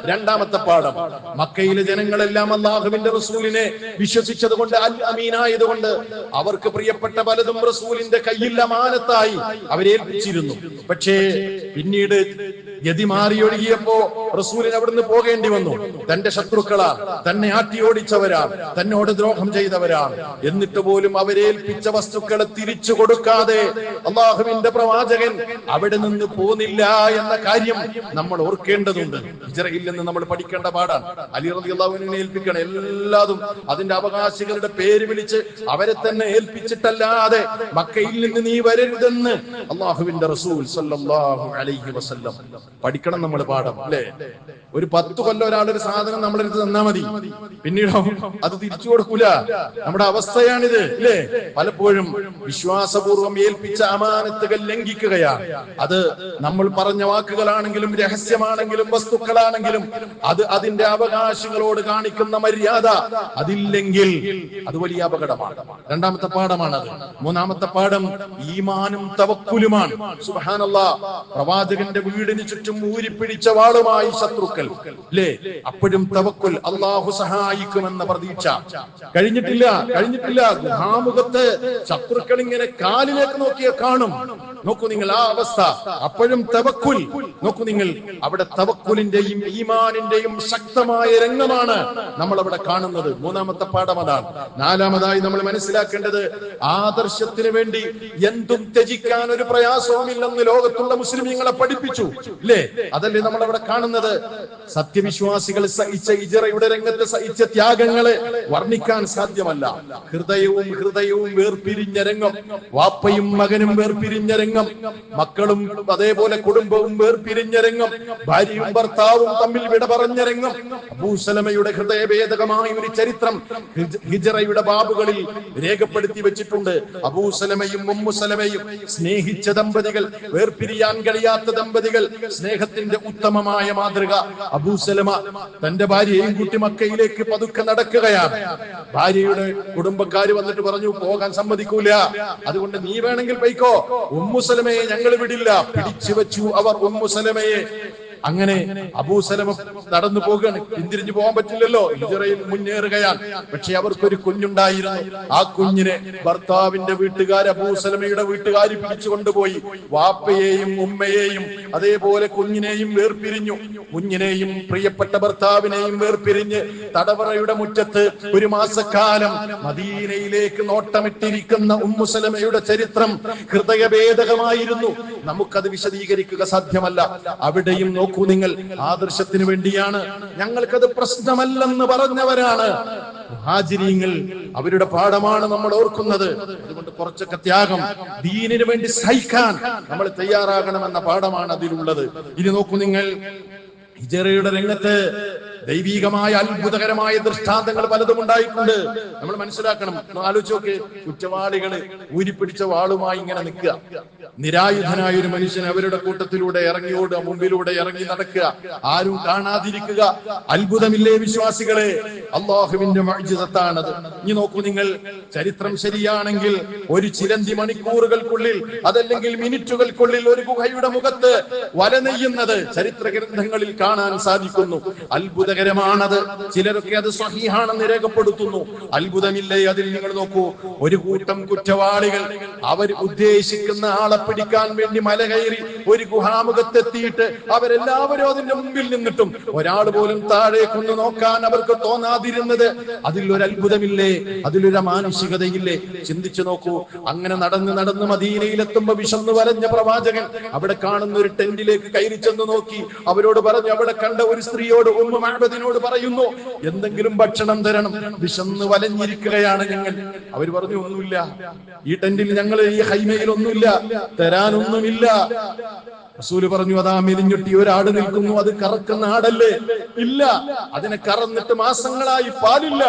രണ്ടാമത്തെ പാഠം. മക്കയിലെ ജനങ്ങളെല്ലാം അല്ലാഹുവിന്റെ റസൂലിനെ വിശ്വസിച്ചത് കൊണ്ട്, അൽ അമീനായതുകൊണ്ട് അവർക്ക് പ്രിയപ്പെട്ട പലതും റസൂലിന്റെ കയ്യിൽ അമാനത്തായി അവരേൽപ്പിച്ചിരുന്നു. പക്ഷേ പിന്നീട് ഗതി മാറിയൊഴുകിയപ്പോ റസൂലിന് അവിടുന്ന് പോകേണ്ടി വന്നു. തന്റെ ശത്രുക്കളാണ്, തന്നെ ആട്ടി ഓടിച്ചവരാണ്, തന്നോട് ദ്രോഹം ചെയ്തവരാണ്. എന്നിട്ട് പോലും അവരേൽപ്പിച്ച വസ്തുക്കളെ തിരിച്ചു കൊടുക്കാതെ അള്ളാഹുവിന്റെ പ്രവാചകൻ അവിടെ നിന്ന് പോന്നില്ല എന്ന കാര്യം നമ്മൾ ഓർക്കേണ്ടതുണ്ട്. ഹിജ്റയിൽ നിന്ന് നമ്മൾ പഠിക്കേണ്ട പാടാണ്. അലി റളിയല്ലാഹു അൻഹുവിനെ ഏൽപ്പിക്കണം എല്ലാതും. അതിന്റെ അവകാശികളുടെ പേര് വിളിച്ച് അവരെ തന്നെ ഏൽപ്പിച്ചിട്ടല്ലാതെ മക്കയിൽ നിന്ന് നീ വരരുതെന്ന് അള്ളാഹുവിന്റെ റസൂൽ സല്ലല്ലാഹു അലൈഹി വസല്ലം പഠിക്കണം നമ്മൾ പാഠം, അല്ലേ? ഒരു 10 കൊല്ലം ഒരാളൊരു സാധനം നമ്മളെടുത്ത് തന്നാ മതി, പിന്നീടോ അത് തിരിച്ചു കൊടുക്കൂല. നമ്മുടെ അവസ്ഥയാണിത്, അല്ലേ? പലപ്പോഴും വിശ്വാസപൂർവം ഏൽപ്പിച്ച അമാനത്തുകൾ ലംഘിക്കുകയാണ്. അത് നമ്മൾ പറഞ്ഞ വാക്കുകളാണെങ്കിലും രഹസ്യമാണെങ്കിലും വസ്തുക്കളാണെങ്കിലും അത് അതിന്റെ അവകാശികളോട് കാണിക്കുന്ന മര്യാദ അതില്ലെങ്കിൽ അത് വലിയ അപകടമാണ്. രണ്ടാമത്തെ പാഠമാണത്. മൂന്നാമത്തെ പാഠം ഈമാനും തവക്കുലുമാണ്. സുബ്ഹാനല്ലാഹ്, പ്രവാചകന്റെ വീടിന് ചുറ്റും ഊരിപ്പിടിച്ച വാളുമായി ശത്രുക്കൾ, അല്ലേ? അപ്പോഴും തവക്കുൽ, അല്ലാഹു സഹായിക്കുമെന്ന പ്രതീക്ഷ. കഴിഞ്ഞിട്ടില്ല. ഗുഹാമുഖത്ത് ശത്രുക്കൾ ഇങ്ങനെ കാലിലേക്ക് നോക്കിയാൽ കാണും. നോക്കൂ നിങ്ങൾ ആ അവസ്ഥ. അപ്പോഴും തവക്കുൽ നോക്കൂ നിങ്ങൾ, അവിടെ തവക്കുലിന്റെയും ഈമാനിന്റെയും ശക്തമായ രംഗമാണ് നമ്മൾ അവിടെ കാണുന്നത്. മൂന്നാമത്തെ പാഠം അതാണ്. നാലാമതായി നമ്മൾ മനസ്സിലാക്കേണ്ടത്, ആദർശത്തിന് വേണ്ടി എന്തും ത്യജിക്കാൻ ഒരു പ്രയാസവുമില്ലെന്ന് ലോകത്തുള്ള മുസ്ലിമീങ്ങളെ പഠിപ്പിച്ചു, ഇല്ലേ? അതല്ലേ നമ്മൾ അവിടെ കാണുന്നത്. സത്യവിശ്വാസികൾ സഹിച്ച ഹിജ്റയുടെ രംഗത്ത് സഹിച്ച ത്യാഗങ്ങളെ വർണ്ണിക്കാൻ സാധ്യമല്ല. ഹൃദയവും വേർപിരിഞ്ഞ രംഗം, വാപ്പയും മകനും വേർപിരിഞ്ഞ രംഗം, മക്കളും അതേപോലെ കുടുംബവും വേർപിരിഞ്ഞ രംഗം, ഭാര്യയും ഭർത്താവും തമ്മിൽ വിട പറഞ്ഞ രംഗം. അബൂസലമയുടെ ഹൃദയഭേദകമായ ഒരു ചരിത്രം ഹിജ്റയുടെ ബാബുകളിൽ രേഖപ്പെടുത്തി വെച്ചിട്ടുണ്ട്. അബൂസലമയും ഉമ്മുസലമയും സ്നേഹിച്ച ദമ്പതികൾ, വേർപിരിയാൻ കഴിയാത്ത ദമ്പതികൾ, സ്നേഹത്തിന്റെ ഉത്തമമായ മാതൃക. അബൂസലമ തന്റെ ഭാര്യയെയും കൂട്ടി മക്കയിലേക്ക് പതുക്കെ നടക്കുകയാണ്. ഭാര്യയുടെ കുടുംബക്കാര് വന്നിട്ട് പറഞ്ഞു, പോകാൻ സമ്മതിക്കൂല, അതുകൊണ്ട് നീ വേണമെങ്കിൽ പോയിക്കോ, ഉമ്മുസലമയെ ഞങ്ങൾ വിടില്ല. പിടിച്ചു വെച്ചു അവർ ഉമ്മുസലമയെ. അങ്ങനെ അബൂസലമ നടന്നു പോകുകയാണ്. പിന്തിരിഞ്ഞു പോകാൻ പറ്റില്ലല്ലോ, ഹിജ്റയിൽ മുന്നേറുകയാണ്. പക്ഷെ അവർക്കൊരു കുഞ്ഞുണ്ടായിരുന്നു. ആ കുഞ്ഞിനെ ഭർത്താവിന്റെ വീട്ടുകാർ, അബൂസലമയുടെ വീട്ടുകാർ പിടിച്ചു കൊണ്ടുപോയി. വാപ്പയെയും ഉമ്മയെയും അതേപോലെ കുഞ്ഞിനെയും വേർപിരിഞ്ഞു. കുഞ്ഞിനെയും പ്രിയപ്പെട്ട ഭർത്താവിനെയും വേർപിരിഞ്ഞ് തടവറയുടെ മുറ്റത്ത് ഒരു മാസക്കാലം മദീനയിലേക്ക് നോട്ടമിട്ടിരിക്കുന്ന ഉമ്മുസലമയുടെ ചരിത്രം ഹൃദയഭേദകമായിരുന്നു. നമുക്കത് വിശദീകരിക്കുക സാധ്യമല്ല. അവിടെയും നോക്കൂ നിങ്ങൾ, ആദർശത്തിന് വേണ്ടിയാണ്, ഞങ്ങൾക്കത് പ്രശ്നമല്ലെന്ന് പറഞ്ഞവരാണ് മുഹാജിരീങ്ങൾ. അവരുടെ പാഠമാണ് നമ്മൾ ഓർക്കുന്നത്. അതുകൊണ്ട് കുറച്ചൊക്കെ ത്യാഗം, ദീനിനു വേണ്ടി സഹിക്കാൻ നമ്മൾ തയ്യാറാകണമെന്ന പാഠമാണ് അതിലുള്ളത്. ഇനി നോക്കൂ നിങ്ങൾ, ഹിജ്റയുടെ രംഗത്ത് ദൈവികമായ അത്ഭുതകരമായ ദൃഷ്ടാന്തങ്ങൾ പലതും ഉണ്ടായിട്ടുണ്ട്. നമ്മൾ മനസ്സിലാക്കണം. ആലോചിച്ച് നോക്ക്, കുറ്റവാളികള് ഊരിപ്പിടിച്ച വാളുമായി ഇങ്ങനെ നിൽക്കുക, നിരായുധനായ ഒരു മനുഷ്യൻ അവരുടെ കൂട്ടത്തിലൂടെ ഇറങ്ങിയോടുക, മുമ്പിലൂടെ ഇറങ്ങി നടക്കുക, ആരും കാണാതിരിക്കുക. അത്ഭുതമില്ലേ വിശ്വാസികളെ? അള്ളാഹുവിന്റെ മുഅ്ജിസത്താണത്. ഇനി നോക്കൂ നിങ്ങൾ, ചരിത്രം ശരിയാണെങ്കിൽ ഒരു ചിലന്തി മണിക്കൂറുകൾക്കുള്ളിൽ അതല്ലെങ്കിൽ മിനിറ്റുകൾക്കുള്ളിൽ ഒരു ഗുഹയുടെ മുഖത്ത് വല നെയ്യുന്നത് ചരിത്ര ഗ്രന്ഥങ്ങളിൽ കാണാൻ സാധിക്കുന്നു. അത്ഭുതകരമാണത്. ചിലരൊക്കെ അത് സ്വഹീഹാണെന്ന് രേഖപ്പെടുത്തുന്നു. അത്ഭുതമില്ലേ അതിൽ? നിങ്ങൾ നോക്കൂ, ഒരു കൂട്ടം കുറ്റവാളികൾ അവർ ഉദ്ദേശിക്കുന്ന ആളെ പിടിക്കാൻ വേണ്ടി മല കയറി ഒരു ഗുഹാമുഖത്തെത്തിയിട്ട് അവരെല്ലാവരും അതിന്റെ മുമ്പിൽ നിന്നിട്ടും ഒരാൾ പോലും താഴേക്കൊന്ന് നോക്കാൻ അവർക്ക് തോന്നാതിരുന്നത്, അതിലൊരു അത്ഭുതമില്ലേ? അതിലൊരു മാനുഷികതയില്ലേ? ചിന്തിച്ചു നോക്കൂ. അങ്ങനെ നടന്ന് നടന്ന് മദീനയിലെത്തുമ്പോ വിശന്നു വരഞ്ഞ പ്രവാചകൻ അവിടെ കാണുന്ന ഒരു ടെന്റിലേക്ക് കയറി ചെന്ന് നോക്കി. അവരോട് പറഞ്ഞു, അവിടെ കണ്ട ഒരു സ്ത്രീയോട്, ഉമ്മു മഅബദിനോട് പറയുന്നു, എന്തെങ്കിലും ഭക്ഷണം തരണം, വിശന്ന് വലഞ്ഞിരിക്കുകയാണ് ഞങ്ങൾ. അവർ പറഞ്ഞു, ഒന്നുമില്ല, ഈ ടെന്റിൽ ഞങ്ങൾ, ഈ ഹൈമയിൽ ഒന്നുമില്ല, തരാനൊന്നുമില്ല. റസൂല് പറഞ്ഞു, അതാ മെലിഞ്ഞൊട്ടി ഒരാട് നിൽക്കുന്നു, അത് കറക്കുന്ന ആടല്ലേ? ഇല്ല, അതിനെ കറന്നിട്ട് മാസങ്ങളായി പാലില്ല.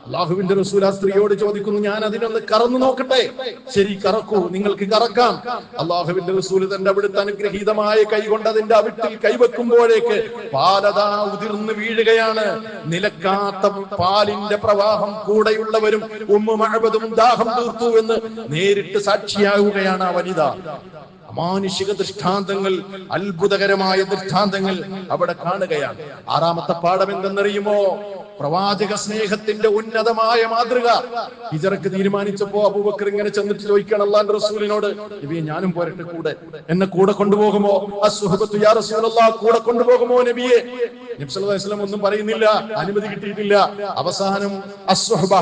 അള്ളാഹുവിന്റെ റസൂൽ ആ സ്ത്രീയോട് ചോദിക്കുന്നു, ഞാൻ അതിനൊന്ന് കറന്നു നോക്കട്ടെ? ശരി, കറക്കൂ, നിങ്ങൾക്ക് കറക്കാം. അള്ളാഹുവിന്റെ റസൂല് തന്റെ അവിടുത്തെ അനുഗ്രഹീതമായ കൈ കൊണ്ട് അതിന്റെ അവിട്ടിൽ കൈവെക്കുമ്പോഴേക്ക് പാലതാ ഉതിർന്നു വീഴുകയാണ്. നിലക്കാത്ത പാലിന്റെ പ്രവാഹം കൂടെയുള്ളവരും ഉമ്മു മഅബദും ദാഹം തീർത്തു എന്ന് നേരിട്ട് സാക്ഷിയാവുകയാണ് ആ വനിത. അമാനുഷിക ദൃഷ്ടാന്തങ്ങൾ, അത്ഭുതകരമായ ദൃഷ്ടാന്തങ്ങൾ അവിടെ കാണുകയാണ്. ആറാമത്തെ പാഠം എന്തെന്നറിയുമോ? പ്രവാചക സ്നേഹത്തിന്റെ ഉന്നതമായ മാതൃക. ഹിജ്റക്ക് തീരുമാനിച്ചപ്പോ അബൂബക്കർ ഇങ്ങനെ ചെന്നിട്ട് ചോദിക്കണം അല്ലാഹുവിന്റെ റസൂലിനോട്, നബിയെ ഞാനും പോരട്ടെ കൂടെ, എന്നെ കൂടെ കൊണ്ടുപോകുമോ? അസ്സുഹബത്തു യാ റസൂലല്ലാഹ്, കൂടെ കൊണ്ടുപോകുമോ നബിയെ? നബി സല്ലല്ലാഹു അലൈഹി വസല്ലം ഒന്നും പറയുന്നില്ല, അനുമതി കിട്ടിയിട്ടില്ല. അവസാനം അസ്സുഹബ,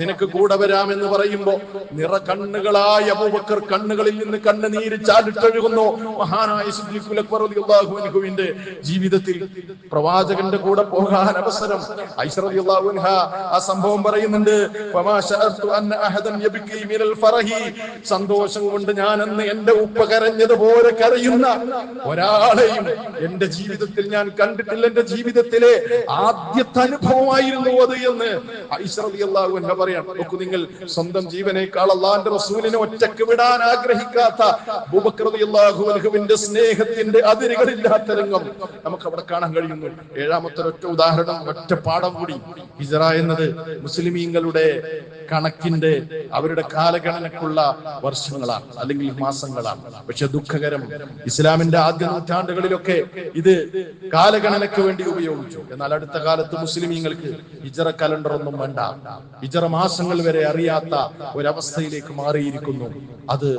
നിനക്ക് കൂടെ വരാമെന്ന് പറയുമ്പോ നിറ കണ്ണുകളായ അബൂബക്കർ കണ്ണുകളിൽ നിന്ന് കണ്ണുനീര് ചാടിട്ടൊഴുകുന്നു. മഹാനായ സിദ്ദീഖുൽ അക്ബർ റളിയല്ലാഹു അൻഹുവിന്റെ ജീവിതത്തിൽ പ്രവാചകന്റെ കൂടെ പോകാൻ അവസരം. ഐഷ റളിയല്ലാഹു അൻഹ ആ സംഭവം പറയുന്നുണ്ട്, ഫമാ ശഅതു അൻ അഹദൻ യബ്കി മിനൽ ഫറഹി, സന്തോഷം കൊണ്ട് ഞാൻ അന്ന് എന്റെ ഉപ്പ കരഞ്ഞതുപോലെ കരയുന്ന ഒരാളെയും എന്റെ ജീവിതത്തിൽ ഞാൻ കണ്ടിട്ടില്ല. എന്റെ ജീവിതത്തിലെ ആദ്യത്തെ അനുഭവമായിരുന്നു അത് എന്ന് ഐഷ റളിയല്ലാഹു അൻഹ പറയാം. നോക്കൂ നിങ്ങൾ, സ്വന്തം ജീവനേക്കാൾ അല്ലാഹുവിന്റെ റസൂലിനെ ഒറ്റക്ക് വിടാൻ ആഗ്രഹിക്കാത്ത അബൂബക്കർ റളിയല്ലാഹു അൻഹുവിന്റെ സ്നേഹത്തിന്റെ അതിരുകളില്ലാത്ത രംഗം നമുക്ക് അവിടെ കാണാൻ കഴിയുന്നു. ഏഴാമത്തെ ഒറ്റ ഉദാഹരണം, ഒറ്റ പാഠം കൂടി കൂടി. ഹിജ്റ എന്നത് മുസ്ലിമീങ്ങളുടെ കണക്കിന്റെ അവരുടെ കാലഗണനക്കുള്ള വർഷങ്ങളാണ്, അല്ലെങ്കിൽ മാസങ്ങളാണ്. പക്ഷെ ദുഃഖകരം, ഇസ്ലാമിന്റെ ആദ്യ നൂറ്റാണ്ടുകളിലൊക്കെ ഇത് കാലഗണനയ്ക്ക് വേണ്ടി ഉപയോഗിച്ചു. എന്നാൽ അടുത്ത കാലത്ത് മുസ്ലിമീങ്ങൾക്ക് ഹിജ്റ കലണ്ടർ ഒന്നും വേണ്ട, ഹിജ്റ മാസങ്ങൾ വരെ അറിയാത്ത ഒരവസ്ഥയിലേക്ക് മാറിയിരിക്കുന്നു. അത്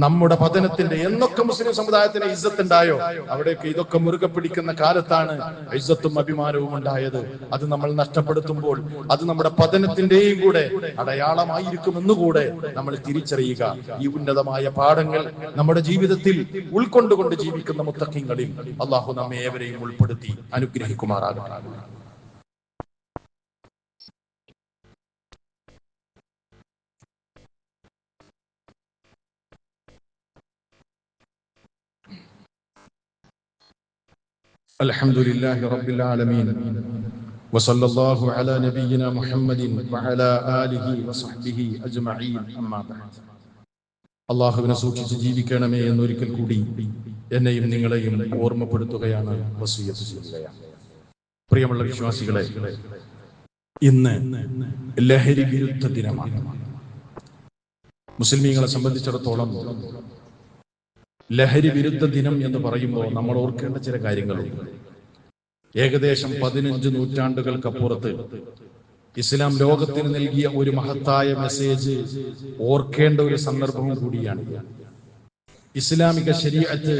നമ്മുടെ പതനത്തിന്റെ, എന്നൊക്കെ മുസ്ലിം സമുദായത്തിന് ഇസ്സത്തുണ്ടായോ അവിടെയൊക്കെ ഇതൊക്കെ മുറുകെ പിടിക്കുന്ന കാലത്താണ് ഇസ്സത്തും അഭിമാനവും ഉണ്ടായത്. അത് നമ്മൾ നഷ്ടപ്പെടുത്തുമ്പോൾ അത് നമ്മുടെ പതനത്തിന്റെയും കൂടെ അടയാളമായിരിക്കുമെന്നുകൂടെ നമ്മൾ തിരിച്ചറിയുക. ഈ ഉന്നതമായ പാഠങ്ങൾ നമ്മുടെ ജീവിതത്തിൽ ഉൾക്കൊണ്ടുകൊണ്ട് ജീവിക്കുന്ന മുത്തഖീങ്ങളിൽ അള്ളാഹു നമ്മെ ഏവരെയും ഉൾപ്പെടുത്തി അനുഗ്രഹിക്കുമാറാകട്ടെ. അൽഹംദുലില്ലാഹി റബ്ബിൽ ആലമീൻ വസല്ലല്ലാഹു അലാ നബിയിനാ മുഹമ്മദിൻ വഅലാ ആലിഹി വസഹ്ബിഹി അജ്മഈൻ. അമ്മാ ബഅദ്. അല്ലാഹുവിനെ സൂക്ഷിച്ച് ജീവിക്കണമേ എന്നൊരിക്കൽ കൂടി എന്നെയും നിങ്ങളെയും ഓർമ്മപ്പെടുത്തുകയാണ്, വസിയ്യത്ത് ചെയ്യുകയാണ്. പ്രിയമുള്ള വിശ്വാസികളെ, ഇന്ന് ലഹരി വിരുദ്ധ ദിനമാണ്. മുസ്ലിമീങ്ങളെ സംബന്ധിച്ചിടത്തോളം ലഹരി വിരുദ്ധ ദിനം എന്ന് പറയുമ്പോൾ നമ്മൾ ഓർക്കേണ്ട ചില കാര്യങ്ങളുണ്ട്. ഏകദേശം 15 നൂറ്റാണ്ടുകൾക്കപ്പുറത്ത് ഇസ്ലാം ലോകത്തിന് നൽകിയ ഒരു മഹത്തായ മെസ്സേജ് ഓർക്കേണ്ട ഒരു സന്ദർഭവും കൂടിയാണ്. ഇസ്ലാമിക ശരീഅത്ത്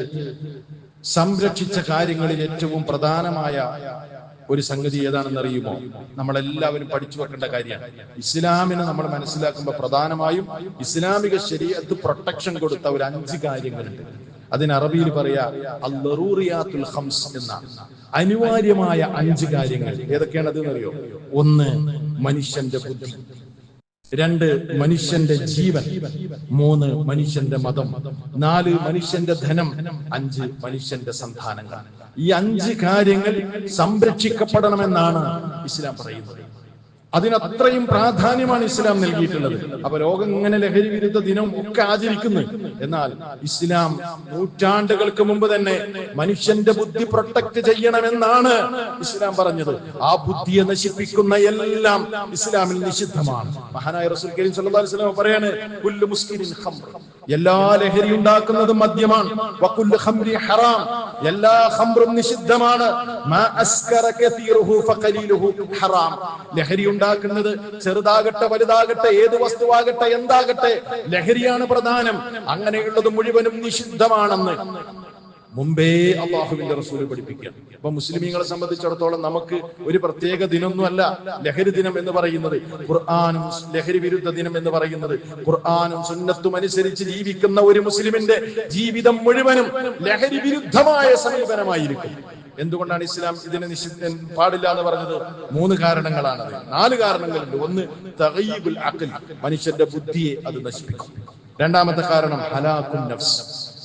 സംരക്ഷിച്ച കാര്യങ്ങളിൽ ഏറ്റവും പ്രധാനമായ ഒരു സംഗതി ഏതാണെന്ന് അറിയുമോ? നമ്മളെല്ലാവരും പഠിച്ചു വെക്കേണ്ട കാര്യമാണ്. ഇസ്ലാമിനെ നമ്മൾ മനസ്സിലാക്കുമ്പോൾ പ്രധാനമായും ഇസ്ലാമിക ശരീഅത്ത് പ്രൊട്ടക്ഷൻ കൊടുത്ത ഒരു 5 കാര്യങ്ങളുണ്ട്. അതിന് അറബിയിൽ പറയാ അൽ-ദറൂറിയാത്തുൽ ഖംസ് എന്ന അനിവാര്യമായ 5 കാര്യങ്ങൾ. ഏതൊക്കെയാണത് എന്നറിയോ? 1 മനുഷ്യന്റെ ബുദ്ധി, 2 മനുഷ്യന്റെ ജീവൻ, 3 മനുഷ്യന്റെ മതം, 4 മനുഷ്യന്റെ ധനം, 5 മനുഷ്യന്റെ സന്താനങ്ങൾ. ഈ 5 കാര്യങ്ങൾ സംരക്ഷിക്കപ്പെടണമെന്നാണ് ഇസ്ലാം പറയുന്നത്. അതിനത്രയും പ്രാധാന്യമാണ് ഇസ്ലാം നൽകിയിട്ടുള്ളത്. അപ്പൊ ലോകം ഇങ്ങനെ ലഹരി വിരുദ്ധ ദിനം ഒക്കെ ആചരിക്കുന്നു. എന്നാൽ ഇസ്ലാം നൂറ്റാണ്ടുകൾക്ക് മുമ്പ് തന്നെ മനുഷ്യന്റെ ബുദ്ധി പ്രൊട്ടക്ട് ചെയ്യണമെന്നാണ് ഇസ്ലാം പറഞ്ഞത്. ആ ബുദ്ധിയെ നശിപ്പിക്കുന്ന എല്ലാം ഇസ്ലാമിൽ നിഷിദ്ധമാണ്. മഹാനായ റസൂൽ കരീം സല്ലല്ലാഹു അലൈഹി വസല്ലം പറയാണ്, കുല്ലു മുസ്കിരിൻ ഖംർ, എല്ലാ ലഹരി ഉണ്ടാക്കുന്നതും മദ്യമാണ്. വകുല്ലു ഖംരി ഹറാം, എല്ലാ ഖംറും നിഷിദ്ധമാണ്. മാ അസ്കറ കസീറുഹു ഫഖലീലുഹു ഹറാം, ലഹരി ഉണ്ടാക്കുന്നത് ചെറുതാകട്ടെ വലുതാകട്ടെ, ഏത് വസ്തുവാകട്ടെ എന്താകട്ടെ, ലഹരിയാണ് പ്രധാനം. അങ്ങനെയുള്ളത് മുഴുവനും നിഷിദ്ധമാണെന്ന് മുമ്പേ അള്ളാഹുവിന്റെ റസൂല് പഠിപ്പിക്കുകയാണ്. അപ്പൊ മുസ്ലിമീങ്ങളെ സംബന്ധിച്ചിടത്തോളം നമുക്ക് ഒരു പ്രത്യേക ദിനമൊന്നുമല്ല ലഹരി ദിനം എന്ന് പറയുന്നത്. ഖുർആനും ലഹരി വിരുദ്ധ ദിനം എന്ന് പറയുന്നത് ഖുർആനും സുന്നത്തും അനുസരിച്ച് ജീവിക്കുന്ന ഒരു മുസ്ലിമിന്റെ ജീവിതം മുഴുവനും ലഹരി വിരുദ്ധമായ സമീപനമായിരിക്കും. എന്തുകൊണ്ടാണ് ഇസ്ലാം ഇതിനെ നിഷിദ്ധൻ പാടില്ല എന്ന് പറഞ്ഞത്? 3 കാരണങ്ങളാണത്. 4 കാരണങ്ങളുണ്ട്. 1 തഗയ്യിബുൽ അഖ്ൽ, മനുഷ്യന്റെ ബുദ്ധിയെ അത് നശിപ്പിക്കും. 2ാമത്തെ കാരണം ഹലാക്കുൻ നഫ്സ്,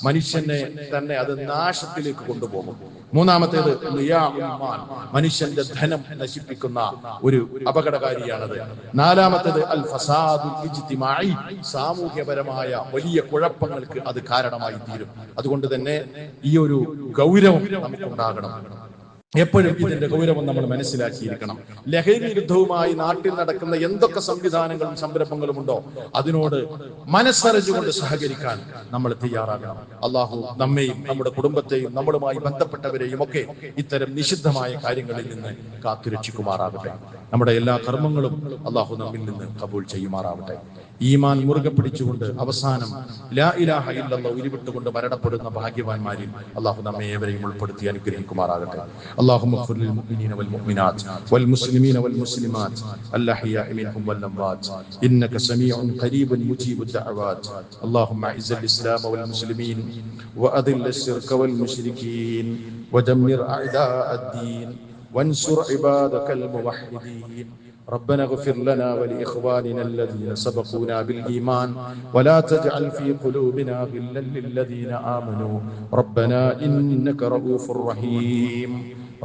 മനുഷ്യനെ തന്നെ അത് നാശത്തിലേക്ക് കൊണ്ടുപോകും. 3ാമത്തേത് ളിയാഉൽ മാൽ, മനുഷ്യന്റെ ധനം നശിപ്പിക്കുന്ന ഒരു അപകടകാരിയാണത്. 4ാമത്തേത് അൽ ഫസാദുൽ ഇജ്തിമാഇ, സാമൂഹ്യപരമായ വലിയ കുഴപ്പങ്ങൾക്ക് അത് കാരണമായി തീരും. അതുകൊണ്ട് തന്നെ ഈ ഒരു ഗൗരവം നമുക്കുണ്ടാകണം. എപ്പോഴും ഇതിന്റെ ഗൗരവം നമ്മൾ മനസ്സിലാക്കിയിരിക്കണം. ലഹരി വിരുദ്ധവുമായി നാട്ടിൽ നടക്കുന്ന എന്തൊക്കെ സംവിധാനങ്ങളും സംരംഭങ്ങളും ഉണ്ടോ അതിനോട് മനസ്സറിഞ്ഞുകൊണ്ട് സഹകരിക്കാൻ നമ്മൾ തയ്യാറാകണം. അള്ളാഹു നമ്മെയും നമ്മുടെ കുടുംബത്തെയും നമ്മളുമായി ബന്ധപ്പെട്ടവരെയും ഒക്കെ ഇത്തരം നിഷിദ്ധമായ കാര്യങ്ങളിൽ നിന്ന് കാത്തുരക്ഷിക്കുമാറാകട്ടെ. നമ്മുടെ എല്ലാ കർമ്മങ്ങളും അള്ളാഹു നമ്മിൽ നിന്ന് കബൂൽ ചെയ്യുമാറാവട്ടെ. ഈമാൻ മുറുകെ പിടിച്ചുകൊണ്ട് അവസാനം ലാ ഇലാഹ ഇല്ലല്ലാഹ് ഉരുവിട്ടുകൊണ്ട് മരണപ്പെടുന്ന ഭാഗ്യവാന്മാരിൽ അള്ളാഹു നമ്മെ ഏവരെയും ഉൾപ്പെടുത്തി അനുഗ്രഹിക്കുമാറാകട്ടെ. اللهم اغفر للمؤمنين والمؤمنات والمسلمين والمسلمات الأحياء منهم والأموات إنك سميع قريب مجيب الدعوات. اللهم أعز الإسلام والمسلمين وأذل الشرك والمشركين ودمر أعداء الدين وانصر عبادك الموحدين. ربنا اغفر لنا ولإخواننا الذين سبقونا بالإيمان ولا تجعل في قلوبنا غلا للذين آمنوا ربنا إنك رؤوف رحيم.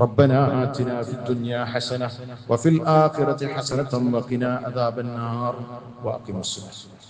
ربنا آتنا في الدنيا حسنة وفي الآخرة حسنة وقنا عذاب النار. وأقم الصلاة.